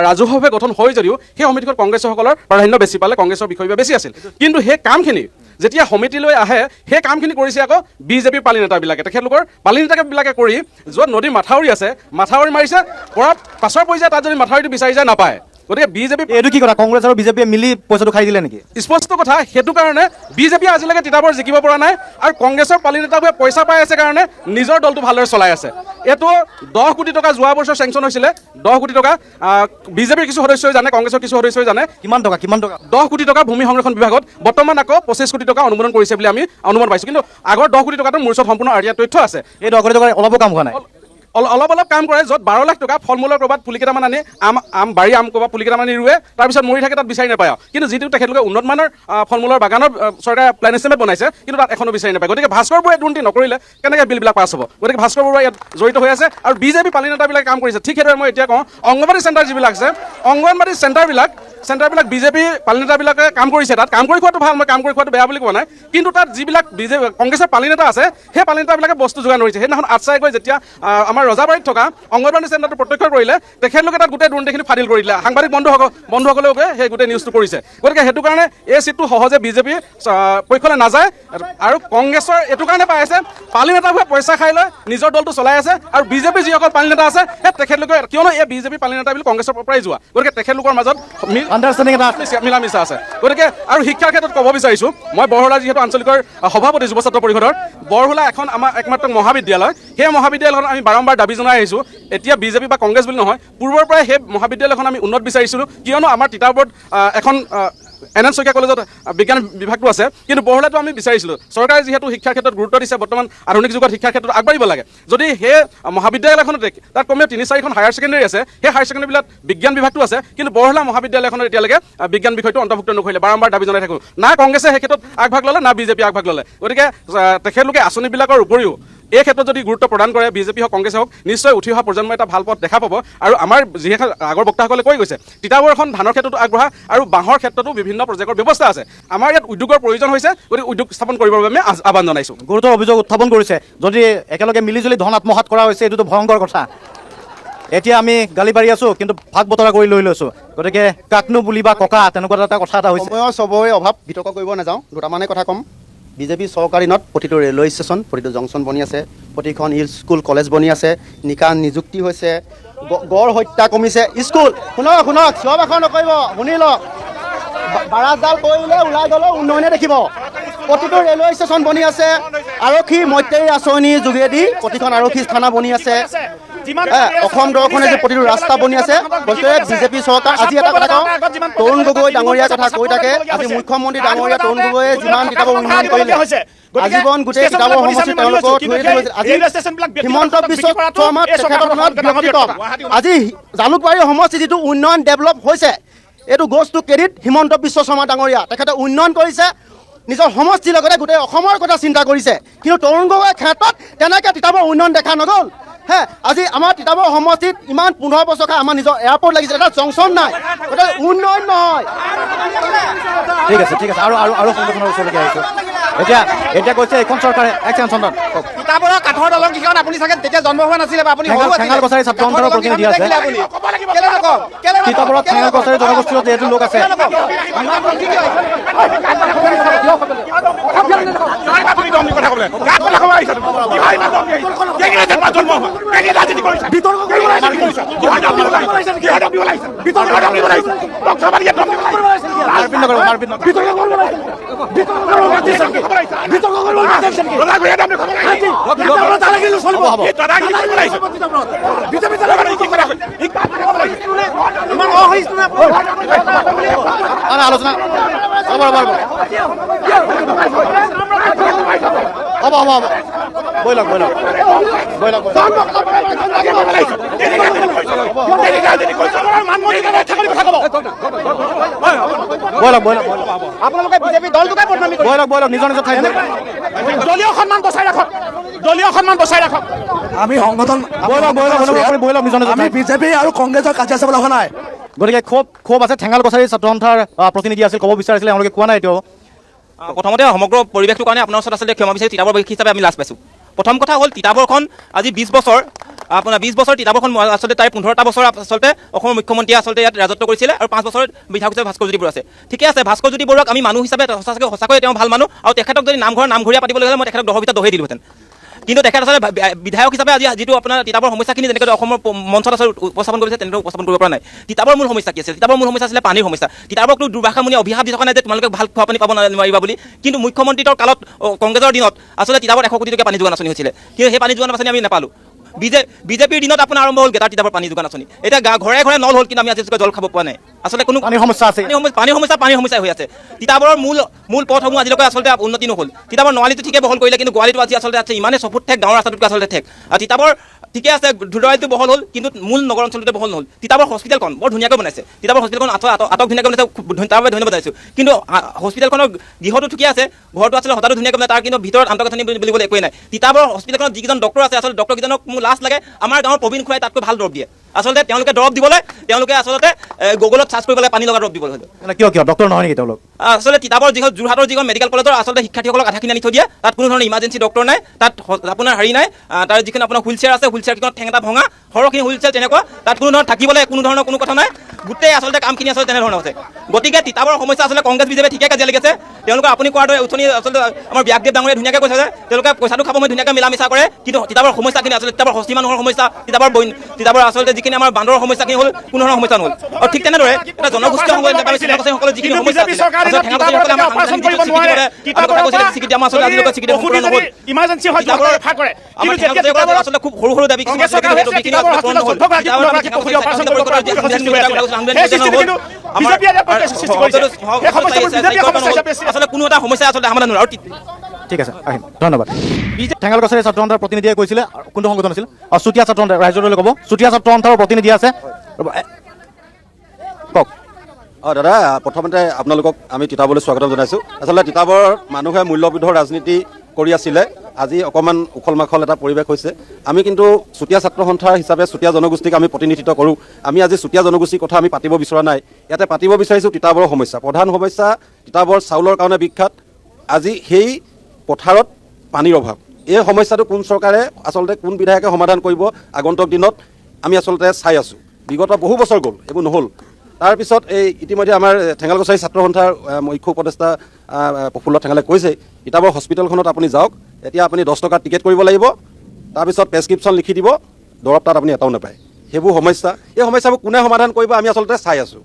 ৰাজহুৱাভাৱে গঠন হয় যদিও সেই সমিতিখন কংগ্ৰেছসকলৰ প্ৰাধান্য বেছি পালে, কংগ্ৰেছৰ বিষয় বেছি আছিল। কিন্তু সেই কামখিনি যেতিয়া সমিতিলৈ আহে, সেই কামখিনি কৰিছে আকৌ বিজেপিৰ পালি নেতাবিলাকে। তেখেতলোকৰ পালি নেতাবিলাকে কৰি য'ত নদীৰ মাথাউৰি আছে, মাথাউৰি মাৰিছে, পৰাৰ পাছৰ পৰ্যায়ত তাত যদি মাথাউৰিটো বিচাৰি যায় নাপায়। গতিকে বিজেপি, এইটো কি কথা, কংগ্ৰেছ আৰু বিজেপিয়ে মিলি পইচাটো খাই দিলে নেকি? স্পষ্ট কথা, সেইটো কাৰণে বিজেপিয়ে আজিলৈকে তিতাবৰ জিকিব পৰা নাই আৰু কংগ্ৰেছৰ পালি নেতাবোৰে পইচা পাই আছে কাৰণে নিজৰ দলটো ভালদৰে চলাই আছে। এইটো 10 কোটি টকা যোৱা বছৰ চেংচন হৈছিলে, 10 কোটি টকা। বিজেপিৰ কিছু সদস্যই জানে, কংগ্ৰেছৰ কিছু সদস্যই জানে কিমান টকা 10 কোটি টকা ভূমি সংৰক্ষণ বিভাগত। বৰ্তমান আকৌ 25 কোটি টকা অনুমোদন কৰিছে বুলি আমি অনুমান পাইছোঁ। কিন্তু আগৰ 10 কোটি টকাটো মোৰ ওচৰত সম্পূৰ্ণ আৰিয়া তথ্য আছে। এই 10 কোটি টকাৰ অলপো কাম হোৱা নাই, অলপ কাম কৰে, য'ত 12 লাখ টকা ফল মূলৰ ক'ৰবাত পুলি কেইটামান আনি বাৰী আম ক'ৰবাত পুলি কেইটামান আনি ৰুৱে, তাৰপিছত মৰি থাকে, তাত বিচাৰি নাপায়। কিন্তু যিটো তেখেতলোকে উন্নত মানৰ ফল মূলৰ বাগানৰ চৰকাৰে প্লেন এষ্টিমেট বনাইছে, কিন্তু তাত এখনো বিচাৰি নাপায়। গতিকে ভাস্কৰ বৰুৱাই দুৰ্নীতি নকৰিলে কেনেকৈ বিলবিলাক পাছ হ'ব? গতিকে ভাস্কৰ বৰুৱা ইয়াত জড়িত হৈ আছে আৰু বিজেপি পালি নেতাবিলাকে কাম কৰিছে। ঠিক সেইদৰে মই এতিয়া কওঁ, অংগনবাদী চেণ্টাৰ যিবিলাক আছে, অংগনবাদী চেণ্টাৰবিলাক চেণ্টাৰবিলাক বিজেপি পালি নেতাবিলাকে কাম কৰিছে, তাত কাম কৰি খোৱাটো ভাল, মই কাম কৰি খোৱাটো বেয়া বুলি কোৱা নাই, কিন্তু তাত যিবিলাক কংগ্ৰেছৰ পালি নেতা আছে সেই পালি নেতাবিলাকে বস্তু যোগান ধৰিছে। সেইদিনাখন আটচাই গৈ যেতিয়া আমাৰ ৰজাবাৰীত থকা অংগনবাদী চেণ্টাৰটো প্ৰত্যক্ষ কৰিলে, তেখেতলোকে তাত গোটেই দুৰ্নীতিখিনি ফাদিল কৰি দিলে। সাংবাদিক বন্ধুসকলেও সেই গোটেই নিউজটো কৰিছে। গতিকে সেইটো কাৰণে এই চিটটো সহজে বিজেপিৰ পক্ষলৈ নাযায়, আৰু কংগ্ৰেছৰ এইটো কাৰণে পাই আছে, পালি নেতাবোৰে পইচা খাই লৈ নিজৰ দলটো চলাই আছে, আৰু বিজেপি যিসকল পালি নেতা আছে সেই তেখেতলোকে, কিয়নো এই বিজেপি পালি নেতা বুলি কংগ্ৰেছৰ পৰাই যোৱা, গতিকে তেখেতলোকৰ মাজত আণ্ডাৰষ্টেণ্ডিং এটা মিলা মিছা আছে। গতিকে আৰু শিক্ষাৰ ক্ষেত্ৰত ক'ব বিচাৰিছোঁ, মই বৰহোলা যিহেতু আঞ্চলিকৰ সভাপতি যুৱ ছাত্ৰ পৰিষদৰ, বৰহোলা এখন আমাৰ একমাত্ৰ মহাবিদ্যালয়, সেই মহাবিদ্যালয়খন আমি বাৰম্বাৰ দাবী জনাই আহিছোঁ। এতিয়া বিজেপি বা কংগ্ৰেছ বুলি নহয়, পূৰ্বৰ পৰাই সেই মহাবিদ্যালয়খন আমি উন্নত বিচাৰিছিলোঁ, কিয়নো আমাৰ তিতাবৰত এখন NN শইকীয়া কলেজত বিজ্ঞান বিভাগটো আছে, কিন্তু বৰহোলাটো আমি বিচাৰিছিলোঁ। চৰকাৰে যিহেতু শিক্ষাৰ ক্ষেত্ৰত গুৰুত্ব দিছে, বৰ্তমান আধুনিক যুগত শিক্ষাৰ ক্ষেত্ৰত আগবাঢ়িব লাগে, যদি সেই মহাবিদ্যালয়খনতে তাত কমেও 3-4খন হায়াৰ ছেকেণ্ডেৰী আছে, সেই হায়াৰ ছেকেণ্ডেৰীবিলাক বিজ্ঞান বিভাগটো আছে, কিন্তু বৰহোলা মহাবিদ্যালয়খনত এতিয়ালৈকে বিজ্ঞান বিষয়টো অন্তৰ্ভুক্ত নকৰিলে। বাৰম্বাৰ দাবী জনাই থাকোঁ, না কংগ্ৰেছে সেই ক্ষেত্ৰত আগভাগ ল'লে, না বিজেপি আগভাগ ল'লে। গতিকে তেখেতলোকে আঁচনিবিলাকৰ উপৰিও এই ক্ষেত্ৰত যদি গুৰুত্ব প্ৰদান কৰে, বিজেপি হওক কংগ্ৰেছে হওক, নিশ্চয় উঠি অহা প্ৰজন্মই এটা ভাল পথ দেখা পাব। আৰু আমাৰ যিসকল আগৰ বক্তাসকলে কৈ গৈছে, তিতাবৰখন ধানৰ ক্ষেত্ৰতো আগবঢ়া আৰু বাঁহৰ ক্ষেত্ৰতো বিভিন্ন প্ৰজেক্টৰ ব্যৱস্থা আছে। আমাৰ ইয়াত উদ্যোগৰ প্ৰয়োজন হৈছে, গতিকে উদ্যোগ স্থাপন কৰিবৰ বাবে আমি আহ্বান জনাইছোঁ। গুৰুতৰ অভিযোগ উত্থাপন কৰিছে, যদি একেলগে মিলিজুলি ধন আত্মসাৎ কৰা হৈছে, এইটোতো ভয়ংকৰ কথা। এতিয়া আমি গালি পাৰি আছোঁ, কিন্তু ভাগ বতৰা কৰি লৈ লৈছোঁ, গতিকে কাকনো বুলি বা ককা তেনেকুৱা এটা কথা এটা হৈছে। সময়ৰ চবৰে অভাৱ, বিতৰ্ক কৰিব নাযাওঁ, দুটামানে কথা ক'ম। বিজেপি চৰকাৰ দিনত প্ৰতিটো ৰেলৱে ষ্টেচন, প্ৰতিটো জংচন বনি আছে, প্ৰতিখন স্কুল কলেজ বনি আছে, নিকা নিযুক্তি হৈছে, গড় হত্যা কমিছে, স্কুল শুনক চিঞৰ বাখৰ নকৰিব, শুনি লওক, বাৰাজডাল কৰিলে ওলাই গ'লেও উন্নয়নে দেখিব। প্ৰতিটো ৰেলৱে ষ্টেচন বনি আছে, আৰক্ষী মৈত্ৰী আঁচনিৰ যোগেদি প্ৰতিখন আৰক্ষী থানা বনি আছে, অসম দৰ্শনে যে প্ৰতিটো ৰাস্তা বনি আছে। গতিকে বিজেপি চৰকাৰ, আজি এটা কথা কওঁ, তৰুণ গগৈ ডাঙৰীয়াৰ কথা কৈ থাকে, আজি মুখ্যমন্ত্ৰী ডাঙৰীয়া তৰুণ গগৈয়ে যিমান তিতাবৰ উন্নয়ন কৰিলে, আজীৱন গোটেই তিতাবৰ সমষ্টি তেওঁলোকৰ আজি হিমন্ত বিশ্ব শৰ্মাৰ তেখেতৰ ব্যক্তিত্ব, আজি জালুকবাৰী সমষ্টি যিটো উন্নয়ন ডেভেলপ হৈছে, এইটো goes two credit Himanta Biswa Sarma ডাঙৰীয়া। তেখেতে উন্নয়ন কৰিছে, নিজৰ সমষ্টিৰ লগতে গোটেই অসমৰ কথা চিন্তা কৰিছে, কিন্তু তৰুণ গগৈৰ ক্ষেত্ৰত তেনেকৈ তিতাবৰ উন্নয়ন দেখা নগ'ল। আজি আমাৰ তিতাবৰ সমষ্টিত ইমান 15 বছৰ আমাৰ নিজৰ এয়াৰপৰ্ট লাগিছে, এটা জংচন নাই, গতিকে উন্নয়ন নহয়। ঠিক আছে, ঠিক আছে, আৰু সংগঠনৰ ওচৰলৈকে আহিছোঁ। এতিয়া কৈছে এইখন চৰকাৰে তিতাবৰৰ কাঠৰ দলং কেইখন আপুনি চাগে তেতিয়া জন্ম হোৱা নাছিলে, বা আপুনি ঠেঙাল কছাৰী ছাত্ৰ সন্থাৰ প্ৰতিনিধি আছে, তিতাবৰত ঠেঙাল কছাৰী জনগোষ্ঠীৰ যিহেতু লোক আছে। আলোচনা হ'ব বৈলক আপোনালোকে বিজেপি দলটোকে বদনামি কৰে। বৈলক নিজৰ ঠাইত দলীয় সন্মান বচাই ৰাখক, দলীয় সন্মান বচাই ৰাখক। আমি সংগঠন আমি বিজেপি আৰু কংগ্ৰেছৰ কাজিয়া চাবলৈ অহা নাই। গতিকে ক্ষোভ আছে, ঠেঙাল কছাৰী ছাত্ৰ সন্থাৰ প্ৰতিনিধি আছিল, ক'ব বিচাৰিছিলে, এওঁলোকে কোৱা নাই এতিয়াও। প্ৰথমতে সমগ্ৰ পৰিৱেশটোৰ কাৰণে আপোনাৰ ওচৰত আচলতে ক্ষমা বিচাৰি তিতাবৰবাসী হিচাপে আমি লাজ পাইছোঁ। প্ৰথম কথা হ'ল, তিতাবৰখন আজি 20 বছৰ, আপোনাৰ 20 বছৰ তিতাবৰখন আচলতে তাৰে 15টা বছৰ আচলতে অসমৰ মুখ্যমন্ত্ৰীয়ে আচলতে ইয়াত ৰাজত্ব কৰিছিলে, আৰু 5 বছৰত বিধায়ক হিচাপে ভাস্কৰজ্যোতি বৰুৱা আছে। ঠিকে আছে, ভাস্কৰজ্যোতি বৰুৱাক আমি মানুহ হিচাপে সঁচাকৈ তেওঁ ভাল মানুহ, আৰু তেখেতক যদি নামঘৰীয়া পাতিবলৈ হ'লে মই তেখেতক 10 ভিতৰত 10 দিলোহেঁতেন। কিন্তু তেখেত আচলতে বিধায়ক হিচাপে আজি যিটো আপোনাৰ তিতাবৰ সমস্যাখিনি যেনেকৈ অসমৰ মঞ্চত আচলতে উপস্থাপন কৰিছে, তেনেকৈ উপস্থাপন কৰিব পৰা নাই। তিতাবৰ মূল সমস্যা কি আছিল? তিতাবৰ মূল সমস্যা আছিলে পানীৰ সমস্যা। তিতাবৰকতো দুৰ্ভাষামুনি অভিশাপ দি থকা নাই যে তোমালোকে ভাল খোৱা পানী পাব নোৱাৰিবা বুলি, কিন্তু মুখ্যমন্ত্ৰীৰ কালত কংগ্ৰেছৰ দিনত আচলতে তিতাবৰত 100 কোটি টকা পানী যোগান আঁচনি হৈছিলে, কিন্তু সেই পানী যোগান আঁচনি আমি নাপালোঁ। বিজেপিৰ দিনত আপোনাৰ আৰম্ভ হ'ল গেটাৰ তিতাবৰ পানী যোগান আঁচনি, এতিয়া ঘৰে ঘৰে নল হ'ল, কিন্তু আমি আজিলৈকে জল খাব পৰা নাই। আচলতে কোনো পানীৰ সমস্যা আছে, পানীৰ সমস্যা হৈ আছে। তিতাবৰৰ মূল পথসমূহ আজিলৈকে আচলতে উন্নতি নহ'ল। তিতাবৰ নৱালীটো ঠিকে বহল কৰিলে, কিন্তু গোৱালিটো আজি আচলতে আছে ইমানে চফুট ঠেক, গাঁৱৰ ৰাস্তাটোতকৈ আচলতে ঠেক। আৰু তিতাবৰ ঠিকে আছে, ধুদৰাইটো বহল হ'ল, কিন্তু মূল নগৰ অঞ্চলতে বহল নহ'ল। তিতাবৰ হস্পিটেলখন বৰ ধুনীয়াকৈ বনাইছে, তিতাবৰ হস্পিটেলখন আটক ধুনীয়াকৈ বনাইছে, তাৰ বাবে ধন্যবাদ জনাইছোঁ। কিন্তু হস্পিটেলখনৰ গৃহটো ঠিকে আছে, ঘৰটো আচলতে সদায় ধুনীয়াকৈ বনাই, তাৰ কিন্তু ভিতৰত আন্তঃগাঁথনি বুলিবলৈ একোৱেই নাই। তিতাবৰ হস্পিটেলখনত যিকেইজন ডক্টৰ আছে, আচলতে ডক্টৰকেইজনক মোৰ লাজ লাগে, আমাৰ গাঁৱৰ প্ৰবীণ খুৰাই তাতকৈ ভাল দৰৱ দিয়ে। আচলতে তেওঁলোকে দৰৱ দিবলৈ তেওঁলোকে আচলতে গুগলত চাৰ্চ কৰিবলৈ পানী লগা দৰৱ দিবলৈ হয়তো কিয় ডক্টৰ নহয় নেকি তেওঁলোক? আচলতে তিতাবৰ যিখন যোৰহাটৰ যিখন মেডিকেল কলেজৰ আচলতে শিক্ষাৰ্থীসকলক আধাখিনি আনি থৈ দিয়ে, তাত কোনো ধৰণৰ ইমাৰ্জেঞ্চি ডক্টৰ নাই, তাত আপোনাৰ হেৰি নাই, তাৰ যিখন আপোনাৰ হুইল চেয়াৰ আছে, হুইল চেয়াৰকেইখনত ঠেং এটা ভঙা, সৰহখিনি হুইল চেয়াৰ তেনেকুৱা, তাত কোনো ধৰণৰ থাকিবলৈ কোনো ধৰণৰ কোনো কথা নাই, গোটেই আচলতে কামখিনি আচলতে তেনেধৰণৰ হৈছে। গতিকে তিতাবৰ সমস্যা আচলতে কংগ্ৰেছ বিজেপি ঠিকে কাজিয়া লাগিছে। তেওঁলোকে আপুনি কোৱাৰ দৰে উঠনি আচলতে আমাৰ ব্যাসদেৱ ডাঙৰীয়ে ধুনীয়াকৈ কৈছে যে তেওঁলোকে পইচাটো খাব মই ধুনীয়াকৈ মিলা মিছা কৰে, কিন্তু তিতাবৰ সমস্যাখিনি আচলতে তিতাবৰ হস্তি মানুহৰ সমস্যা, তিতাবৰ আচলতে যিখিনি আমাৰ বান্দৰৰ সমস্যাখিনি হ'ল কোনো ধৰণৰ সমস্যা নহ'ল। আৰু ঠিক তেনেদৰে এটা জনগোষ্ঠীয় সকলে যিখিনি সমস্যা আচলতে খুব সৰু সৰু দাবী আচলতে কোনো এটা সমস্যা আচলতে সমাধান নহয়। ঠিক আছে, আহিম, ধন্যবাদ। ঠেঙাল গছৰে ছাত্ৰ সন্থাৰ প্ৰতিনিধিয়ে কৈছিলে, কোনটো সংগঠন আছিল? চুতীয়া ছাত্ৰ সন্থা, ৰাইজৰ ক'ব। চুতীয়া ছাত্ৰ সন্থাৰ প্ৰতিনিধি আছে, কওক। দাদা, প্ৰথমতে আপোনালোকক আমি তিতাবৰলৈ স্বাগতম জনাইছোঁ। আচলতে তিতাবৰ মানুহে মূল্যবোধৰ ৰাজনীতি কৰি আছিলে, আজি অকণমান উখল মাখল এটা পৰিৱেশ হৈছে। আমি কিন্তু চুতীয়া ছাত্ৰ সন্থা হিচাপে চুতীয়া জনগোষ্ঠীক আমি প্ৰতিনিধিত্ব কৰোঁ। আমি আজি চুতীয়া জনগোষ্ঠীৰ কথা আমি পাতিব বিচৰা নাই, ইয়াতে পাতিব বিচাৰিছোঁ তিতাবৰৰ সমস্যা। প্ৰধান সমস্যা তিতাবৰ চাউলৰ কাৰণে বিখ্যাত। আজি সেই পথাৰত পানীৰ অভাৱ, এই সমস্যাটো কোন চৰকাৰে আচলতে কোন বিধায়কে সমাধান কৰিব আগন্তুক দিনত আমি আচলতে চাই আছোঁ। বিগত বহু বছৰ গ'ল, এইবোৰ নহ'ল। তাৰপিছত এই ইতিমধ্যে আমাৰ ঠেঙালগছাৰী ছাত্ৰ সন্থাৰ মুখ্য উপদেষ্টা প্ৰফুল্ল ঠেঙালে কৈছে, তিতাবৰ হস্পিটেলখনত আপুনি যাওক, এতিয়া আপুনি 10 টকাত টিকেট কৰিব লাগিব, তাৰপিছত প্ৰেছক্ৰিপশ্যন লিখি দিব, দৰৱ তাত আপুনি এটাও নাপায়। সেইবোৰ সমস্যা, এই সমস্যাবোৰ কোনে সমাধান কৰিব আমি আচলতে চাই আছোঁ।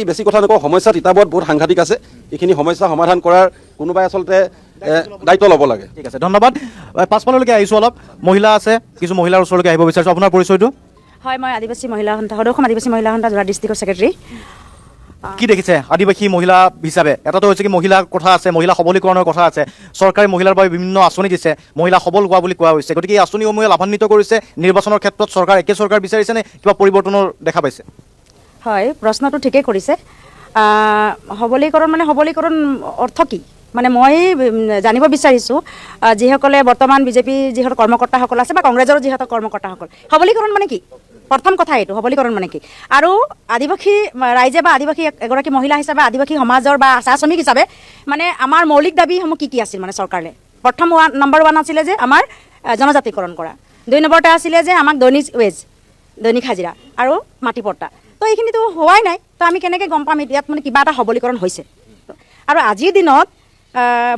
বেছি কথা নকওঁ, সমস্যা তিতাবৰত বহুত সাংঘাতিক আছে। এইখিনি সমস্যা সমাধান কৰাৰ কোনোবাই আচলতে দায়িত্ব ল'ব লাগে। ঠিক আছে, ধন্যবাদ। পাছফাললৈকে আহিছোঁ, অলপ মহিলা আছে, কিছু মহিলাৰ ওচৰলৈকে আহিব বিচাৰিছোঁ। আপোনাৰ পৰিচয়টো? হয়, মই আদিবাসী মহিলা সন্থা, সদৌ আদিবাসী মহিলা সন্থা যোৰহাট ডিষ্ট্ৰিক্টৰ ছেক্ৰেটাৰী। কি দেখিছে আদিবাসী মহিলা হিচাপে? এটাতো হৈছে কি মহিলাৰ কথা আছে, মহিলা সবলীকৰণৰ কথা আছে, চৰকাৰে মহিলাৰ বাবে বিভিন্ন আঁচনি দিছে, মহিলা সবল হোৱা বুলি কোৱা হৈছে। গতিকে এই আঁচনিসমূহে লাভান্বিত কৰিছে। নিৰ্বাচনৰ ক্ষেত্ৰত চৰকাৰ একে চৰকাৰ বিচাৰিছে নে কিবা পৰিৱৰ্তনৰ দেখা পাইছে? হয়, প্ৰশ্নটো ঠিকেই কৰিছে। সবলীকৰণ অৰ্থ কি? মানে মই জানিব বিচাৰিছোঁ, যিসকলে বৰ্তমান বিজেপি যিসকল কৰ্মকৰ্তাসকল আছে বা কংগ্ৰেছৰ যিসকল কৰ্মকৰ্তাসকল, সবলীকৰণ মানে কি? প্ৰথম কথা এইটো, সবলীকৰণ মানে কি? আৰু আদিবাসী ৰাইজে বা আদিবাসী এগৰাকী মহিলা হিচাপে আদিবাসী সমাজৰ বা চাহ শ্ৰমিক হিচাপে মানে আমাৰ মৌলিক দাবীসমূহ কি আছিল মানে চৰকাৰে? প্ৰথম নম্বৰ 1 আছিলে যে আমাৰ জনজাতিকৰণ কৰা, 2 নম্বৰতে আছিলে যে আমাক দৈনিক হাজিৰা আৰু মাটি পট্টা। তো এইখিনিতো হোৱাই নাই, তো আমি কেনেকৈ গম পাম ইয়াত মানে কিবা এটা সবলীকৰণ হৈছে? আৰু আজিৰ দিনত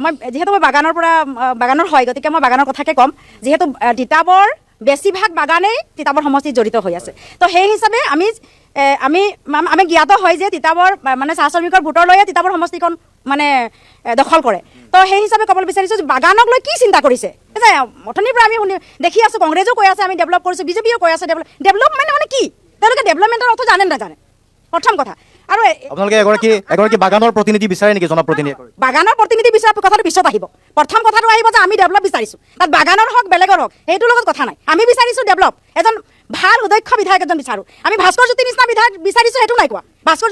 মই যিহেতু মই বাগানৰ হয়, গতিকে মই বাগানৰ কথাকে ক'ম। যিহেতু তিতাবৰ বেছিভাগ বাগানেই তিতাবৰ সমষ্টিত জড়িত হৈ আছে, তো সেই হিচাপে আমি জ্ঞাত হয় যে তিতাবৰ মানে চাহ শ্ৰমিকৰ ভোটৰ লৈয়ে তিতাবৰ সমষ্টিখন মানে দখল কৰে। তো সেই হিচাপে ক'বলৈ বিচাৰিছোঁ যে বাগানক লৈ কি চিন্তা কৰিছে? যে অথনিৰ পৰা আমি দেখি আছোঁ, কংগ্ৰেছেও কৈ আছে আমি ডেভেলপ কৰিছোঁ, বিজেপিও কৈ আছে ডেভেলপমেণ্ট মানে কি? তেওঁলোকে ডেভেলপমেণ্টৰ অৰ্থ জানে নাজানে? প্ৰথম কথা। আৰু আপোনালোকে এগৰাকী বাগানৰ প্ৰতিনিধি বিচাৰে নেকি? জনপ্ৰতিনিধি বাগানৰ প্ৰতিনিধি বিচাৰ কথাটো পিছত আহিব। প্ৰথম কথাটো আহিব যে আমি ডেভেলপ বিচাৰিছোঁ, তাত বাগানৰ হওক বেলেগৰ হওক সেইটোৰ লগত কথা নাই। আমি বিচাৰিছোঁ ডেভেলপ, এজন ভাল সুদক্ষ বিধায়ক এজন বিচাৰোঁ। আমি ভাস্কৰ জ্যোতি নিচিনা বিধায়ক বিচাৰিছোঁ, সেইটো নাই কোৱা। ভাস্কৰ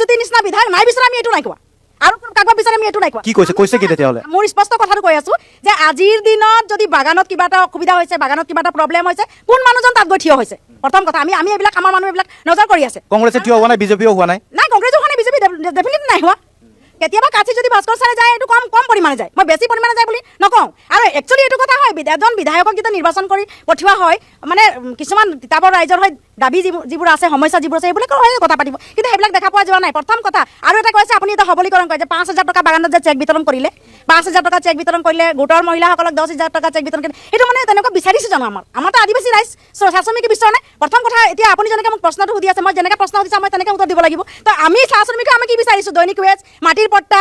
জ্যোতি নিচিনা বিধায়ক নাই বিচাৰা, আমি এইটো নাই কোৱা। আৰু কাকবা বিচাৰে আমি এইটো নাই কোৱা। কৈছে কি তেতিয়াহ'লে? মোৰ স্পষ্ট কথাটো কৈ আছোঁ যে আজিৰ দিনত যদি বাগানত কিবা এটা অসুবিধা হৈছে, বাগানত কিবা এটা প্ৰব্লেম হৈছে, কোন মানুহজন তাত গৈ থিয় হৈছে? প্ৰথম কথা, আমি এইবিলাক আমাৰ মানুহ এইবিলাক নজৰ কৰি আছে। কংগ্ৰেছে থিয় হোৱা নাই, বিজেপিও হোৱা নাই। নাই, কংগ্ৰেছো হোৱা নাই, বিজেপি ডেফিনেটলি নাই হোৱা। কেতিয়াবা কাঠি যদি ভাস্কৰ ছাৰে যায়, এইটো কম পৰিমাণে যায়, মই বেছি পৰিমাণে যায় বুলি নকওঁ। আৰু একচুৱেলি এইটো কথা হয়, এজন বিধায়কক যেতিয়া নিৰ্বাচন কৰি পঠিওৱা হয়, মানে কিছুমান তিতাবৰ ৰাইজৰ হয় দাবী যিবোৰ আছে, সমস্যা যিবোৰ আছে, সেইবিলাকৰ হয় কথা পাতিব, কিন্তু সেইবিলাক দেখা পোৱা যোৱা নাই। প্ৰথম কথা। আৰু এটা কৈছে আপুনি এটা সবলীকৰণ কৰে যে 5,000 টকা বাগানত যে চেক বিতৰণ কৰিলে, 5,000 টকা চেক বিতৰণ কৰিলে, গোটৰ মহিলাসকলক 10,000 টকা চেক বিতৰণ কৰিলে, এইটো মানে তেনেকুৱা বিচাৰিছে জানো? আমাৰতো আদিবাসী ৰাইজ চাহ শ্ৰমিকে বিচৰা নাই। প্ৰথম কথা, এতিয়া আপুনি যেনেকৈ মোক প্ৰশ্নটো সুধি আছে, মই যেনেকৈ প্ৰশ্ন সুধিছে মই তেনেকৈ উত্তৰ দিব লাগিব। তো আমি চাহ শ্ৰমিকে আমি কি বিচাৰিছোঁ? দৈনিক ৱেজ, মাটিৰ পট্টা,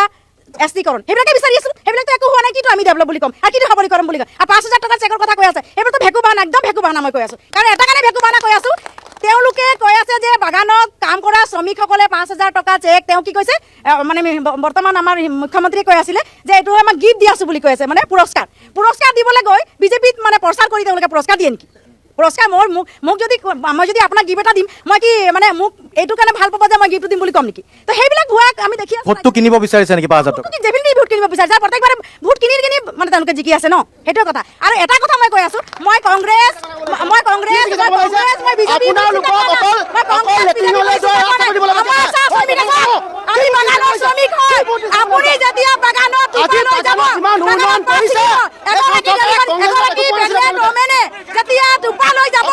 এছটিকৰণ, সেইবিলাকে বিচাৰি আছোঁ। সেইবিলাকতো একো হোৱা নাই, কিন্তু আমি ডেভেলপ বুলি ক'ম আৰু কিন্তু সবলীকৰণ বুলি কয়। আৰু 5,000 টকাৰ চেকৰ কথা কৈ আছে, এইবোৰতো ভেকু বাহানা, একদম ভেকু বাহানা মই কৈ আছোঁ। কাৰণ এটা কাৰণে ভেকু বাহানা কৈ আছোঁ, তেওঁলোকে কৈ আছে যে বাগানত কাম কৰা শ্ৰমিকসকলে 5,000 টকা চেক, তেওঁ কি কৈছে মানে বৰ্তমান আমাৰ মুখ্যমন্ত্ৰীয়ে কৈ আছিলে যে এইটো আমাক গিফ্ট দি আছোঁ বুলি কৈ আছে, মানে পুৰস্কাৰ দিবলৈ গৈ বিজেপিত মানে প্ৰচাৰ কৰি তেওঁলোকে পুৰস্কাৰ দিয়ে নেকি? পুৰস্কাৰ মোক যদি মই যদি আপোনাক গিফ্ট এটা দিম মই কি মানে মোক এইটো কাৰণে ভাল পাব যে মই গিফ্টটো দিম বুলি ক'ম নেকি তো সেইবিলাক ভুৱা আমি দেখি আছোঁ ভোটটো কিনিব বিচাৰিছে নেকি 5,000 টকা ডেফিনেটলি ভোট কিনিব বিচাৰিছে আৰু প্ৰত্যেকবাৰে ভোট কিনি মানে তেওঁলোকে জিকি আছে ন সেইটোৱে কথা আৰু এটা কথা মই কৈ আছোঁ মই কংগ্ৰেছ মই বিজেপি আমি বাগানৰ শ্ৰমিক হয় আপুনি যেতিয়া বাগানত যেতিয়া টোপা লৈ যাব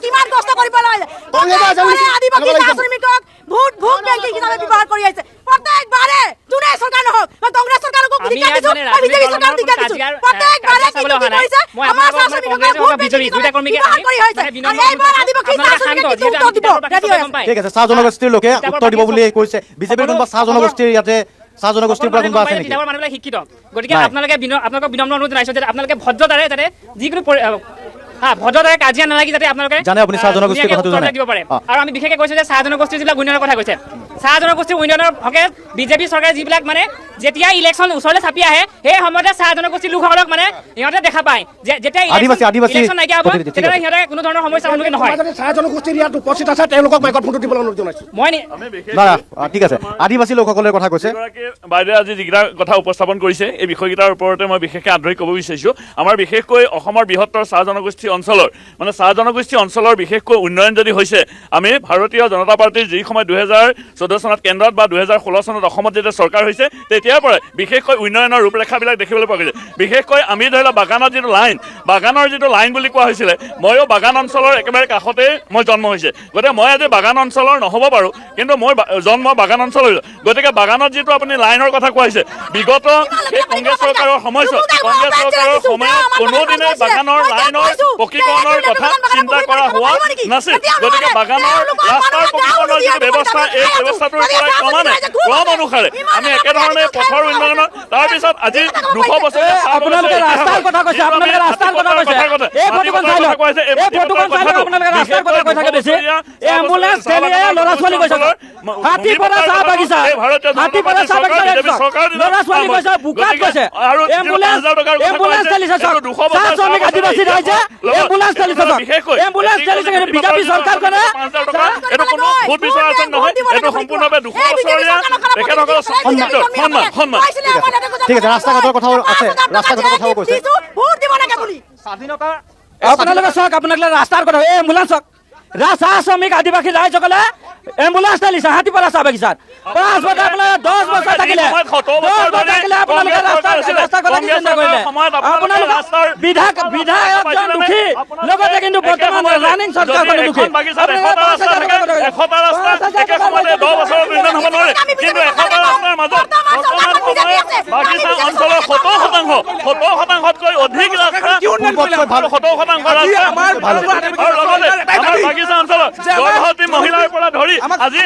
কিমান কষ্ট কৰিব লাগে আদিবাসী শ্ৰমিকক ভোট বেংকিং হিচাপে ব্যৱহাৰ কৰি আহিছে প্ৰত্যেকবাৰে যোনে চৰকাৰ নহওক মই কংগ্ৰেছ চৰকাৰকো ধিক্কাৰ দিছোঁ মই বিজেপি চৰকাৰক ধিক্কাৰ দিছোঁ প্ৰত্যেকবাৰে কি কৰিছে আমাৰ শ্ৰমিকক ভোট বেংকিং ব্যৱহাৰ কৰি আহিছে আৰু এইবাৰ আদিবাসী শ্ৰমিকক কি উত্তৰ দিব ৰেডি হৈ আছে ঠিক আছে চাহ জনগোষ্ঠীৰ লোকে উত্তৰ দিব বুলি কৈছে বিজেপিৰ কোনোবা চাহ জনগোষ্ঠীৰ ইয়াতে চাহ জনগোষ্ঠীৰ পৰা কোনোবা আছে নেকি তিতাবৰ মানুহবিলাক শিক্ষিত গতিকে আপোনালোকে বিনম্ৰ অনুৰোধ জনাইছোঁ যাতে আপোনালোকে ভদ্ৰতাৰে যাতে যিকোনো ভদ্ৰতাৰে কাজিয়া নালাগি যাতে আপোনালোকে জানে আপুনি চাহ জনগোষ্ঠীৰ কথাটো জানে দিব পাৰে আৰু আমি বিশেষকৈ কৈছোঁ যে চাহ জনগোষ্ঠীৰ যিবিলাক উন্নয়নৰ কথা কৈছে চাহ জনগোষ্ঠীৰ উন্নয়নৰ হকে বিজেপি চৰকাৰে যিবিলাক মানে যেতিয়া ইলেকশ্যন ওচৰলৈ চাপি আহে সেই সময়তে চাহ জনগোষ্ঠীৰ লোকসকলক মানে সিহঁতে দেখা পায় যে যেতিয়া ইলেকশ্যন নাইকিয়া হ'ব তেতিয়াহ'লে সিহঁতে কোনো ধৰণৰ সমস্যাৰ সন্মুখীন নহয় চাহ জনগোষ্ঠীৰ ইয়াত উপস্থিত আছে তেওঁলোকক মাইকত ফোনটো দিবলৈ অনুৰোধ জনাইছোঁ মই ঠিক আছে আদিবাসী লোকসকলৰ কথা কৈছে বাইদেৱে আজি যিকেইটা কথা উপস্থাপন কৰিছে এই বিষয়কেইটাৰ ওপৰতে মই বিশেষকৈ আগ্ৰহী ক'ব বিচাৰিছোঁ আমাৰ বিশেষকৈ অসমৰ বৃহত্তৰ চাহ জনগোষ্ঠী অঞ্চলৰ মানে চাহ জনগোষ্ঠী অঞ্চলৰ বিশেষকৈ উন্নয়ন যদি হৈছে আমি ভাৰতীয় জনতা পাৰ্টীৰ যি সময় 2014 চনত কেন্দ্ৰত বা 2016 চনত অসমত যেতিয়া চৰকাৰ হৈছে তেতিয়াৰ পৰাই বিশেষকৈ উন্নয়নৰ ৰূপৰেখাবিলাক দেখিবলৈ পোৱা গৈছে বিশেষকৈ আমি ধৰি লওক বাগানৰ যিটো লাইন বুলি কোৱা হৈছিলে ময়ো বাগান অঞ্চলৰ একেবাৰে কাষতে মই জন্ম হৈছে গতিকে মই আজি বাগান অঞ্চলৰ নহ'ব পাৰোঁ কিন্তু মই জন্ম বাগান অঞ্চলৰ গতিকে বাগানত যিটো আপুনি লাইনৰ কথা কোৱা হৈছে বিগত সেই কংগ্ৰেছ চৰকাৰৰ সময়ত কোনোদিনে বাগানৰ লাইনৰ পকীকৰণৰ কথা চিন্তা কৰা হোৱা নাছিল গতিকে বাগানৰ ৰাস্তাৰ পকীকৰণৰ যিটো ব্যৱস্থা এই ব্যৱস্থাটোৰ পৰা ক্ৰম অনুসাৰে আমি একেধৰণে পথৰ উন্নয়নৰ তাৰপিছত আজি 200 বছৰ আপোনালোকে ৰাস্তাৰ কথা কৈছে আপোনালোকে ৰাস্তাৰ কথা কৈছে এই ফটোখন চাই লওক এই ফটোখন চাই লওক আপোনালোকে ৰাস্তাৰ কথা কৈ থাকে বেছি এই এম্বুলেন্স ঠেলিয়ে ল'ৰা ছোৱালী গৈছে হাতী পৰা চাহ বাগিচা ল'ৰা ছোৱালী গৈছে বুকাত গৈছে এম্বুলেন্স ঠেলিছে চাহ শ্ৰমিক আদিবাসী ৰাইজে এম্বুলেন্স ঠেলিছে এম্বুলেন্স ঠেলিছে বিজেপি চৰকাৰ কৰে এইটো কোনো ভোট বিচৰা আছে নহয় এইটো সম্পূৰ্ণভাৱে 200 বছৰীয়া তেখেতসকলৰ সন্মান ঠিক আছে ৰাস্তা ঘাটৰ কথাও আছে ৰাস্তা ঘাটৰ কথাও কৈছে ভোট দিব লাগে বুলি আপোনালোকে চাওক আপোনালোকে ৰাস্তাৰ কথা এই এম্বুলেন্স চাওক চাহ শ্ৰমিক আদিবাসী ৰাইজসকলে এম্বুলেন্স ঠেলিছে হাতীপাৰা চাহ বাগিচাত 5 বছৰ আপোনালোকে 10 বছৰ থাকিলে আপোনালোকে ৰাস্তাৰ কথা চিন্তা কৰিলে আপোনালোকে বিধায়কজন দুখী লগতে কিন্তু বৰ্তমান ৰানিং চৰকাৰখন দুখী বাগিচা অঞ্চলৰ 70%তকৈ অধিক ৰাস্তা 70% বাগিচা অঞ্চলত গৰ্ভৱতী মহিলাৰ পৰা ধৰি আজি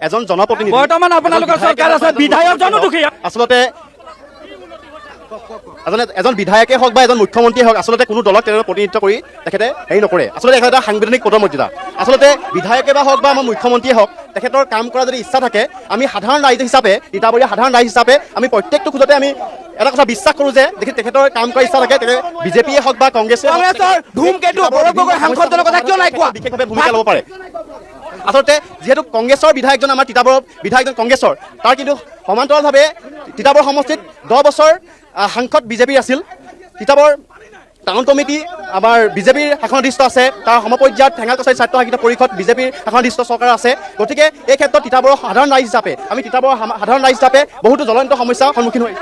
এজন জনপ্ৰতিনিধি বৰ্তমান আপোনালোকৰ চৰকাৰ আছে বিধায়কজনো দুখী আচলতে এজন বিধায়কে হওক বা এজন মুখ্যমন্ত্ৰীয়ে হওক আচলতে কোনো দলক তেওঁলোকে প্ৰতিনিধিত্ব কৰি তেখেতে হেৰি নকৰে আচলতে এটা সাংবিধানিক পদমৰ্যাদা আচলতে বিধায়কে বা হওক বা আমাৰ মুখ্যমন্ত্ৰীয়ে হওক তেখেতৰ কাম কৰা যদি ইচ্ছা থাকে আমি সাধাৰণ ৰাইজ হিচাপে তিতাবৰীয়া সাধাৰণ ৰাইজ হিচাপে আমি প্ৰত্যেকটো খোজতে আমি এটা কথা বিশ্বাস কৰোঁ যে তেখেতৰ কাম কৰা ইচ্ছা থাকে তেখেতে বিজেপিয়ে হওক বা কংগ্ৰেছে বিশেষভাৱে ভূমিকা ল'ব পাৰে আচলতে যিহেতু কংগ্ৰেছৰ বিধায়কজন আমাৰ তিতাবৰৰ বিধায়কজন কংগ্ৰেছৰ তাৰ কিন্তু সমান্তৰালভাৱে তিতাবৰ সমষ্টিত 10 বছৰ সাংসদ বিজেপিৰ আছিল তিতাবৰ টাউন কমিটি আমাৰ বিজেপিৰ শাসনাধীষ্ঠ আছে তাৰ সমপৰ্যায়ত ঠেঙাল কছাৰী স্বায়ত্ব শাসিত পৰিষদ বিজেপিৰ শাসনাধীষ্ঠ চৰকাৰ আছে গতিকে এই ক্ষেত্ৰত তিতাবৰৰ সাধাৰণ ৰাইজ হিচাপে আমি তিতাবৰৰ সাধাৰণ ৰাইজ হিচাপে বহুতো জ্বলন্ত সমস্যাৰ সন্মুখীন হৈ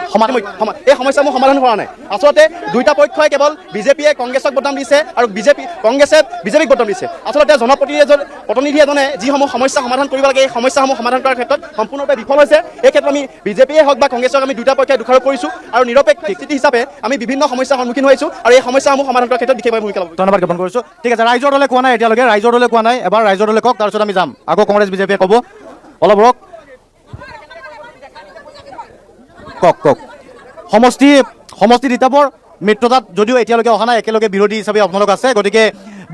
এই সমস্যাসমূহ সমাধান কৰা নাই আচলতে দুয়োটা পক্ষই কেৱল বিজেপিয়ে কংগ্ৰেছক বদনাম দিছে আৰু কংগ্ৰেছে বিজেপিক বদনাম দিছে আচলতে জনপ্ৰতিনিধি এজনে যিসমূহ সমস্যা সমাধান কৰিব লাগে এই সমস্যাসমূহ সমাধান কৰাৰ ক্ষেত্ৰত সম্পূৰ্ণৰূপে বিফল হৈছে এই ক্ষেত্ৰত আমি বিজেপিয়ে হওক বা কংগ্ৰেছক আমি দুয়োটা পক্ষই দোষাৰোপ কৰিছোঁ আৰু নিৰপেক্ষ স্থিতি হিচাপে আমি বিভিন্ন সমস্যাৰ সন্মুখীন হৈছোঁ আৰু এই সমস্যাসমূহ সমাধানৰ ক্ষেত্ৰত বিশেষভাৱে ভূমিকা ল'ব। ধন্যবাদ জ্ঞাপন কৰিছোঁ। ঠিক আছে, ৰাইজৰ দলে কোৱা নাই এতিয়ালৈকে, ৰাইজৰ দলে কোৱা নাই, এবাৰ ৰাইজৰ দলে কওক, তাৰপিছত আমি যাম। আকৌ কংগ্ৰেছ বিজেপিয়ে ক'ব, অলপ ৰওক, কওক। সমষ্টি তিতাবৰ মিত্ৰতাত যদিও এতিয়ালৈকে অহা নাই, একেলগে বিৰোধী হিচাপে আপোনালোক আছে, গতিকে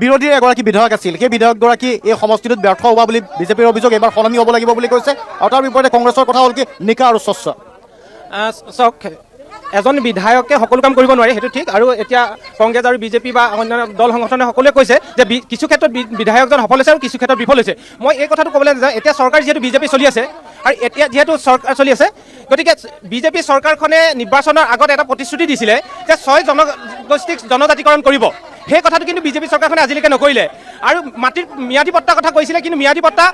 বিৰোধীৰ এগৰাকী বিধায়ক আছিল, সেই বিধায়কগৰাকী এই সমষ্টিটোত ব্যৰ্থ হোৱা বুলি বিজেপিৰ অভিযোগ, এইবাৰ সলনি হ'ব লাগিব বুলি কৈছে। আৰু তাৰ বিপৰীতে কংগ্ৰেছৰ কথা হ'ল কি নিকা আৰু স্বচ্ছ। চাওক, এজন বিধায়কে সকলো কাম কৰিব নোৱাৰে, সেইটো ঠিক। আৰু এতিয়া কংগ্ৰেছ আৰু বিজেপি বা অন্যান্য দল সংগঠনে সকলোৱে কৈছে যে কিছু ক্ষেত্ৰত বিধায়কজন সফল হৈছে আৰু কিছু ক্ষেত্ৰত বিফল হৈছে। মই এই কথাটো ক'বলৈ নাযাওঁ, এতিয়া চৰকাৰ যিহেতু বিজেপি চলি আছে আৰু এতিয়া যিহেতু চৰকাৰ চলি আছে, গতিকে বিজেপি চৰকাৰখনে নিৰ্বাচনৰ আগত এটা প্ৰতিশ্ৰুতি দিছিলে যে 6 জনগোষ্ঠীক জনজাতিকৰণ কৰিব। সেই কথাটো কিন্তু বিজেপি চৰকাৰখনে আজিলৈকে নকৰিলে। আৰু মাটিৰ ম্যাদী পট্টা কথা কৈছিলে, কিন্তু ম্যাদী পট্টা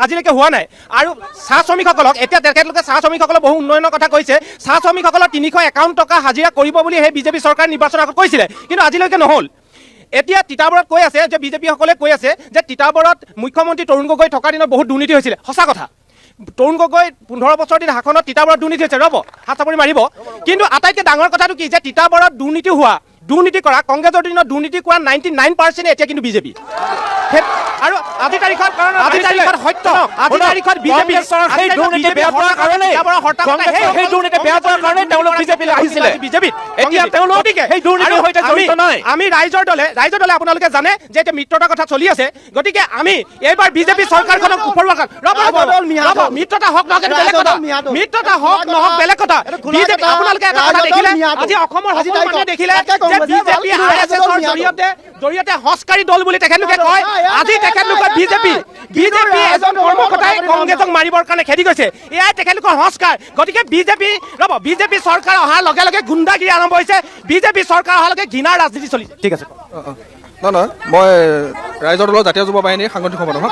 আজিলৈকে হোৱা নাই। আৰু চাহ শ্ৰমিকসকলক এতিয়া তেখেতলোকে চাহ শ্ৰমিকসকলক বহু উন্নয়নৰ কথা কৈছে, চাহ শ্ৰমিকসকলৰ 351 টকা হাজিৰা কৰিব বুলি সেই বিজেপি চৰকাৰ নিৰ্বাচনৰ আগত কৈছিলে, কিন্তু আজিলৈকে নহ'ল। এতিয়া তিতাবৰত কৈ আছে যে বিজেপিসকলে কৈ আছে যে তিতাবৰত মুখ্যমন্ত্ৰী তৰুণ গগৈ থকাৰ দিনত বহুত দুৰ্নীতি হৈছিলে। সঁচা কথা, তৰুণ গগৈ 15 বছৰ দিন শাসনত তিতাবৰত দুৰ্নীতি হৈছে, ৰ'ব হাত চাপৰি মাৰিব। কিন্তু আটাইতকৈ ডাঙৰ কথাটো কি যে তিতাবৰত দুৰ্নীতি কৰা কংগ্ৰেছৰ দিনত দুৰ্নীতি কৰা 99% এতিয়া কিন্তু বিজেপি। আৰু আজিৰ তাৰিখত সত্য, আজিৰ তাৰিখত বিজেপি সেই দুৰ্নীতি বেয়া কৰাৰ কাৰণে তেওঁলোক বিজেপিলৈ আহিছিলে। এতিয়া তেওঁলোক সেই দুৰ্নীতিৰ সৈতে জড়িত নাই। আমি ৰাইজৰ দলে আপোনালোকে জানে যে এতিয়া মিত্ৰতাৰ কথা চলি আছে, গতিকে আমি এইবাৰ বিজেপি চৰকাৰখনক উপৰুৱা মিত্ৰতা হওক নহওক বেলেগ কথা, মিত্ৰতা হওক নহওক বেলেগ কথা। বিজেপি আপোনালোকে এটা কথা দেখিলে, আজি অসমৰ সকলো মানুহে দেখিলে যে বিজেপি আৰএছএছৰ জৰিয়তে সংস্কাৰী দল বুলি তেখেতলোকে কয়। আজি তেখেতলোকৰ বিজেপি এজন কৰ্মকৰ্তাই কংগ্ৰেছক মাৰিবৰ কাৰণে খেদি গৈছে, এয়াই তেখেতলোকৰ সংস্কাৰ। গতিকে বিজেপি চৰকাৰ অহাৰ লগে লগে গুণ্ডাগিৰি আৰম্ভ হৈছে, বিজেপি চৰকাৰ অহাৰ লগে ঘৃণাৰ ৰাজনীতি চলিছে। ঠিক আছে, নহয় মই ৰাইজৰ দলৰ জাতীয় যুৱ বাহিনীৰ সাংগঠনিক সম্পাদক।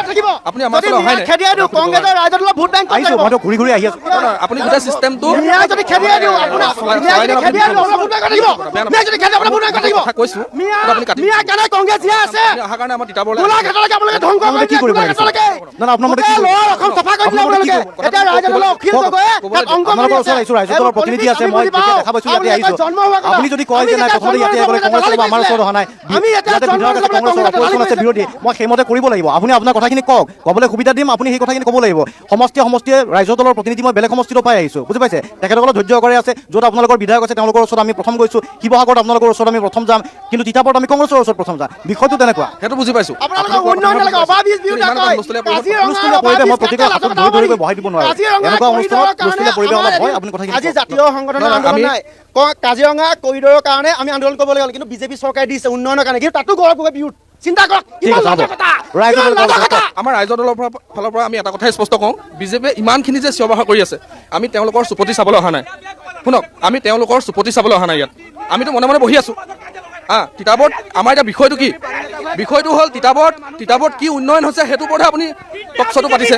আপুনি আমাৰ ওচৰলৈ অহাই নাই, মইতো ঘূৰি আহি আছো। আপুনি গোটেই চিষ্টেমটো কৈছো, অহাৰ কাৰণে আমাৰ তিতাবৰলৈ কি কৰিব লাগে? আপোনালোকৰ ওচৰত আহিছো, ৰাইজৰ দলৰ প্ৰতিনিধি আছে, মই দেখা পাইছো ইয়াতে আহিছো। আপুনি যদি কয় যে নাই প্ৰথমতে ইয়াতে কংগ্ৰেছ আমাৰ ওচৰত অহা নাই, বিৰোধী, মই সেইমতে কৰিব লাগিব। আপুনি আপোনাৰ কথাখিনি কওক, ক'বলৈ সুবিধা দিম, আপুনি সেই কথাখিনি ক'ব লাগিব। সমষ্টিয়ে ৰাইজৰ দলৰ প্ৰতিনিধি মই বেলেগ সমষ্টিতো পাই আহিছো, বুজি পাইছে? তেখেতসকলৰ ধৈৰ্য কৰে আছে, য'ত আপোনালোকৰ বিধায়ক আছে তেওঁলোকৰ ওচৰত আমি প্ৰথম গৈছো, শিৱসাগৰত আপোনালোকৰ ওচৰত আমি প্ৰথম যাম, কিন্তু তিতাবৰত আমি কংগ্ৰেছৰ ওচৰত প্ৰথম যাম। বিষয়টো তেনেকুৱা, সেইটো বুজি পাইছো। মই প্ৰতিটো হাতত ধৰি বহাই দিব নোৱাৰো। এনেকুৱা অনুষ্ঠানত হুলস্থুলীয়া পৰিৱেশ অলপ হয়। আপুনি কথাখিনি আজি জাতীয় সংগঠনৰ আন্দোলন নাই, কাজিৰঙা কৰিডৰৰ কাৰণে আমি আন্দোলন কৰিব লাগিব, কিন্তু বিজেপি চৰকাৰে দিছে উন্নয়নৰ কাৰণে, কিন্তু তাতো গৌৰৱ গগৈ বিহুত চিন্তা কৰক। আমাৰ ৰাইজৰ দলৰ ফালৰ পৰা আমি এটা কথাই স্পষ্ট কওঁ, বিজেপিয়ে ইমানখিনি যে চিঞৰ বাখৰ কৰি আছে, আমি তেওঁলোকৰ চুপতি চাবলৈ অহা নাই। শুনক, আমি তেওঁলোকৰ চুপতি চাবলৈ অহা নাই ইয়াত, আমিতো মনে মনে বহি আছো। তিতাবৰত আমাৰ এতিয়া বিষয়টো কি? বিষয়টো হ'ল তিতাবৰত কি উন্নয়ন হৈছে সেইটোৰ ওপৰতহে আপুনি টকশ্বটো পাতিছে।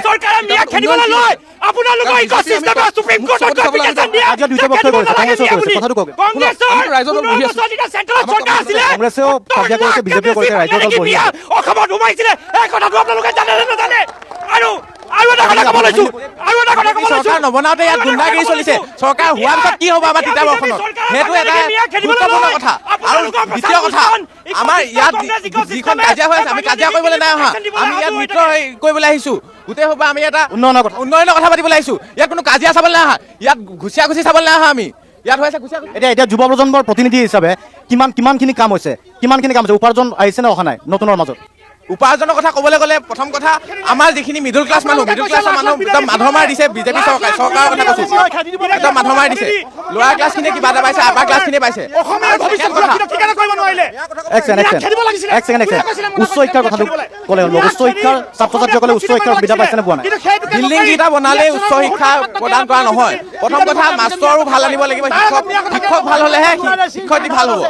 কংগ্ৰেছেও কাজিয়া কৰিছে, বিজেপিও কৰিছে, ৰাইজৰ দল বহি আছে। অসমত সোমাইছিলে এই কথাটো আপোনালোকে জানে নে নাজানে? আৰু চৰকাৰ নবনাওতে ইয়াত গুণ্ডাগিৰি চলিছে। চৰকাৰ হোৱাৰ পিছত কি হ'ব আমাৰ তিতাবৰখনত, সেইটো এটা গুৰুত্বপূৰ্ণ কথা। আৰু দ্বিতীয় কথা, আমাৰ ইয়াত যিখন কাজিয়া হৈ আছে, আমি কাজিয়া কৰিবলৈ নাই অহা, আমি ইয়াত মিত্ৰ কৰিবলৈ আহিছো। গোটেই সভা আমি এটা উন্নয়নৰ কথা পাতিবলৈ আহিছো। ইয়াত কোনো কাজিয়া চাবলৈ নাই অহা, ইয়াত ঘুচিয়া চাবলৈ নাই অহা। আমি ইয়াত হৈ আছে এতিয়া যুৱ প্ৰজন্মৰ প্ৰতিনিধি হিচাপে কিমানখিনি কাম হৈছে, উপাৰ্জন আহিছে নে অহা নাই নতুনৰ মাজত? উপাৰ্জনৰ কথা ক'বলৈ গ'লে প্ৰথম কথা, আমাৰ যিখিনি মিডল ক্লাছৰ মানুহ একদম মাধমাৰ দিছে বিজেপি চৰকাৰৰ কথা কৈছো, একদম মাধমাৰ দিছে। লোৱাৰ ক্লাছখিনিয়ে কিবা এটা পাইছে, আপাৰ ক্লাছখিনিয়ে পাইছে। উচ্চ শিক্ষাৰ কথাটো ক'লে উচ্চ শিক্ষাৰ ছাত্ৰ ছাত্ৰীসকলে উচ্চ শিক্ষাৰ সুবিধা পাইছে নে পোৱা নাই? বিল্ডিং কেইটা বনালে উচ্চ শিক্ষা প্ৰদান কৰা নহয়। প্ৰথম কথা, মাষ্টৰো ভাল আনিব লাগিব, শিক্ষক ভাল হ'লেহে শিক্ষয়িত্ৰী ভাল হ'ব,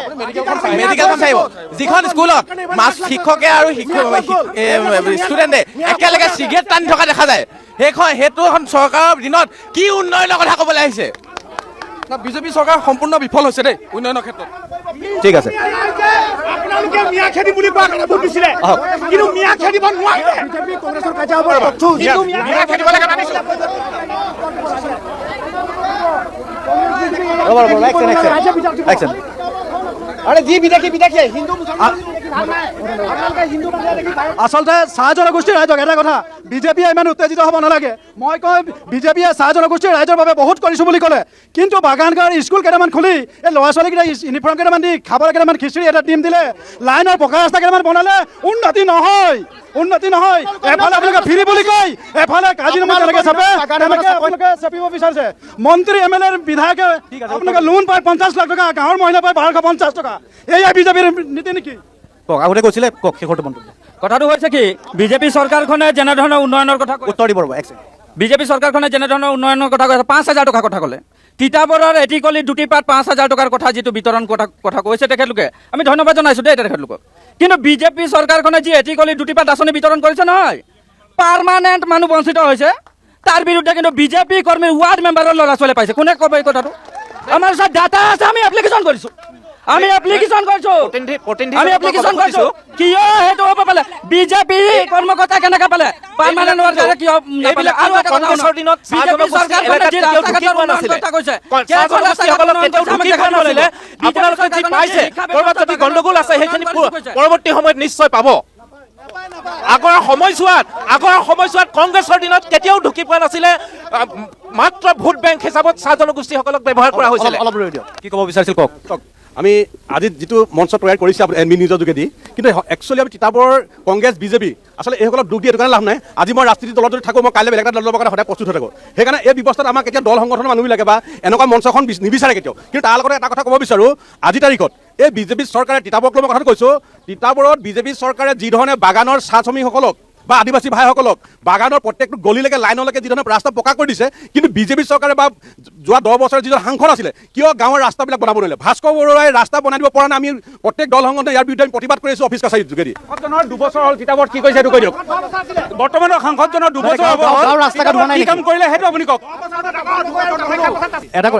মেডিকেলখন চাৰিব। যিখন স্কুলত শিক্ষকে আৰু ষ্টুডেণ্টে একেলগে চিগাৰেট টানি থকা দেখা যায়, সেইটো চৰকাৰৰ দিনত কি উন্নয়নৰ কথা ক'বলৈ আহিছে? বিজেপি চৰকাৰ সম্পূৰ্ণ বিফল হৈছে দেই উন্নয়নৰ ক্ষেত্ৰত। ঠিক আছে, আচলতে চাহ জনগোষ্ঠীৰ ৰাইজক এটা কথা, বিজেপিয়ে ইমান উত্তেজিত হ'ব নালাগে। মই কওঁ বিজেপিয়ে চাহ জনগোষ্ঠীৰ ৰাইজৰ বাবে বহুত কৰিছোঁ বুলি ক'লে, কিন্তু বাগানগাঁৱৰ স্কুল কেইটামান খুলি এই ল'ৰা ছোৱালীকেইটা ইউনিফৰ্ম কেইটামান দি খাবলৈ কেইটামান খিচিৰি এটা ডিম দিলে, লাইনৰ পকা ৰাস্তা কেইটামান বনালে, উন্নতি নহয়। এফালে আপোনালোকে ফ্ৰী বুলি কয়, এফালে কাজিৰঙা যেনেকৈ চাপে তেনেকৈ আপোনালোকে চাপিব বিচাৰিছে। মন্ত্ৰী MLA বিধায়কে আপোনালোকে লোন পায় 50 লাখ টকা, গাঁৱৰ মহিলা পায় 1250 টকা। এয়াই বিজেপিৰ নীতি নেকি? কওক, আগতে কৈছিলে, কওক শেষৰটো মন্তব্য। কথাটো হৈছে কি, বিজেপি চৰকাৰখনে যেনেধৰণৰ উন্নয়নৰ কথা উত্তৰ দিব ৰ'ব, এক ছেকেণ্ড। বিজেপি চৰকাৰখনে যেনেধৰণৰ উন্নয়নৰ কথা কৈছে, 5,000 টকাৰ কথা ক'লে। তিতাবৰৰ এটিকলি দুটিপাত 5,000 টকাৰ কথা যিটো বিতৰণ কথা কৈছে তেখেতলোকে, আমি ধন্যবাদ জনাইছোঁ দেই তেখেতলোকক। কিন্তু বিজেপি চৰকাৰখনে যি এটিকলি দুটিপাত আঁচনি বিতৰণ কৰিছে নহয়, পাৰ্মানেণ্ট মানুহ বঞ্চিত হৈছে, তাৰ বিৰুদ্ধে কিন্তু বিজেপি কৰ্মীৰ ৱাৰ্ড মেম্বাৰৰ ল'ৰা ছোৱালী পাইছে। কোনে ক'ব এই কথাটো? আমাৰ ওচৰত ডাটা আছে, আমি এপ্লিকেশ্যন কৰিছোঁ। কিয় সেইটো হ'ব পালে? বিজেপি কৰ্মকৰ্তা কেনেকৈ পালে? পাৰ্মানেণ্ট ৱাৰ্ডাৰে কিয় নাপালে? আৰু এটা কথা শুনক, বিজেপি চৰকাৰখনে যি ৰাস্তা-ঘাটৰ উন্নয়নৰ কথা কৈছে, গণ্ডগোল আছে সেইখিনি পৰৱৰ্তী সময়ত নিশ্চয় পাব। আগৰ সময়ছোৱাত কংগ্ৰেছৰ দিনত কেতিয়াও ঢুকি পোৱা নাছিলে, মাত্ৰ ভোট বেংক হিচাপত চাহ জনগোষ্ঠীসকলক ব্যৱহাৰ কৰা হৈছিলে। অলপ ৰৈ দিয়ক, কি ক'ব বিচাৰিছিল কওক। আমি আজি যিটো মঞ্চ তৈয়াৰ কৰিছে এনবি নিউজৰ যোগেদি, কিন্তু একচুৱেলি আমি তিতাবৰ কংগ্ৰেছ বিজেপি আচলতে এইসকলক দুখ দি এইটো কাৰণে লাভ নাই। আজি মই ৰাজনীতি দলত যদি থাকোঁ, মই কাইলৈ বেলেগ এটা দলৰ কাৰণে সদায় প্ৰস্তুত হৈ থাকোঁ। সেইকাৰণে এই ব্যৱস্থাত আমাক এতিয়া দল সংগঠনৰ মানুহবিলাকে বা এনেকুৱা মঞ্চখন নিবিচাৰে কেতিয়াও। কিন্তু তাৰ লগতে এটা কথা ক'ব বিচাৰোঁ, আজিৰ তাৰিখত এই বিজেপি চৰকাৰে তিতাবৰক লৈ মই কথাটো কৈছোঁ, তিতাবৰত বিজেপি চৰকাৰে যিধৰণে বাগানৰ চাহ শ্ৰমিকসকলক বা আদিবাসী ভাইসকলক বাগানৰ প্ৰত্যেকটো গলিলৈকে লাইনলৈকে যিধৰণে ৰাস্তা পকা কৰি দিছে, কিন্তু বিজেপি চৰকাৰে বা যোৱা 10 বছৰ যিজন সাংসদ আছিলে কিয় গাঁৱৰ ৰাস্তাবিলাক বনাব নোৱাৰিলে? ভাস্কৰ বৰুৱাই ৰাস্তা বনাই দিব পৰা নাই। আমি প্ৰত্যেক দল সংগঠনে ইয়াৰ বিৰুদ্ধে আমি প্ৰতিবাদ কৰি আছোঁ অফিচ কাছাৰীৰ যোগেদি। 2 বছৰ হ'ল তিতাবৰত কি কৰিছে সেইটো কৈ দিয়ক। বৰ্তমানৰ সাংসদজনৰ 2 বছৰ কি কাম কৰিলে সেইটো আপুনি কওক।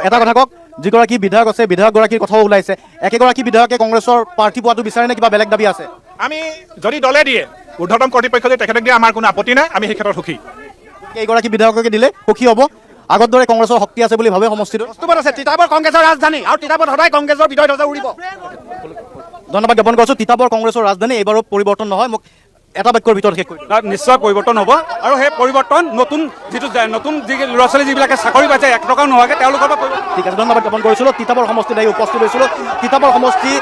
এটা কথা কওক, যিগৰাকী বিধায়ক আছে বিধায়কগৰাকীৰ কথাও ওলাইছে, একেগৰাকী বিধায়কে কংগ্ৰেছৰ প্ৰাৰ্থী পোৱাটো বিচাৰে নে কিবা বেলেগ দাবী আছে? আমি যদি দলে দিয়ে, ঊৰ্ধ্বতম কৰ্তৃপক্ষ যদি তেখেতক দিয়ে, আমাৰ কোনো আপত্তি নাই, আমি সেই ক্ষেত্ৰত সুখী। এইগৰাকী বিধায়ককে দিলে সুখী হ'ব। আগৰ দৰে কংগ্ৰেছৰ শক্তি আছে বুলি ভাবে সমষ্টিটো? আছে তিতাবৰ কংগ্ৰেছৰ ৰাজধানী, আৰু তিতাবৰত সদায় কংগ্ৰেছৰ বিজয় ধ্বজা উৰিব। ধন্যবাদ জ্ঞাপন কৰিছোঁ। তিতাবৰ কংগ্ৰেছৰ ৰাজধানী, এইবাৰো পৰিৱৰ্তন নহয়। মোক এটা বাক্যৰ ভিতৰত শেষ কৰি নিশ্চয় পৰিৱৰ্তন হ'ব, আৰু সেই পৰিৱৰ্তন নতুন যি ল'ৰা ছোৱালী যিবিলাকে চাকৰি পাইছে 1 টকাও নোহোৱাকৈ তেওঁলোকৰ পৰা। ঠিক আছে, ধন্যবাদ জ্ঞাপন কৰিছিলোঁ। তিতাবৰ সমষ্টিত আহি উপস্থিত হৈছিলোঁ। তিতাবৰ সমষ্টি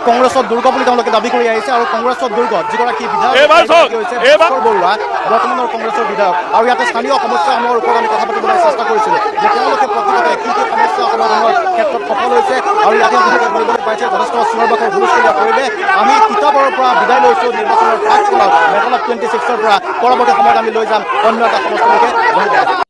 কংগ্ৰেছৰ দুৰ্গ বুলি তেওঁলোকে দাবী কৰি আহিছে, আৰু কংগ্ৰেছৰ দুৰ্গত যিগৰাকী বিধায়ক ভাস্কৰ বৰুৱা বৰ্তমানৰ কংগ্ৰেছৰ বিধায়ক, আৰু ইয়াতে স্থানীয় সমস্যাসমূহৰ ওপৰত আমি কথা পাতিবলৈ চেষ্টা কৰিছিলোঁ যে তেওঁলোকে প্ৰকৃততে কি কি সমস্যা সমাধানৰ ক্ষেত্ৰত সফল হৈছে, আৰু ইয়াতে যিহেতু কৰিবলৈ পাইছে যথেষ্ট চিঞৰ বাখৰ হুলস্থুলীয়া পৰিৱেশ। আমি তিতাবৰৰ পৰা বিদায় লৈছোঁ নিৰ্বাচনৰ ফাৰ্ষ্ট বেটল অফ 26ৰ পৰা। পৰৱৰ্তী সময়ত আমি লৈ যাম অন্য এটা সমষ্টিলৈকে।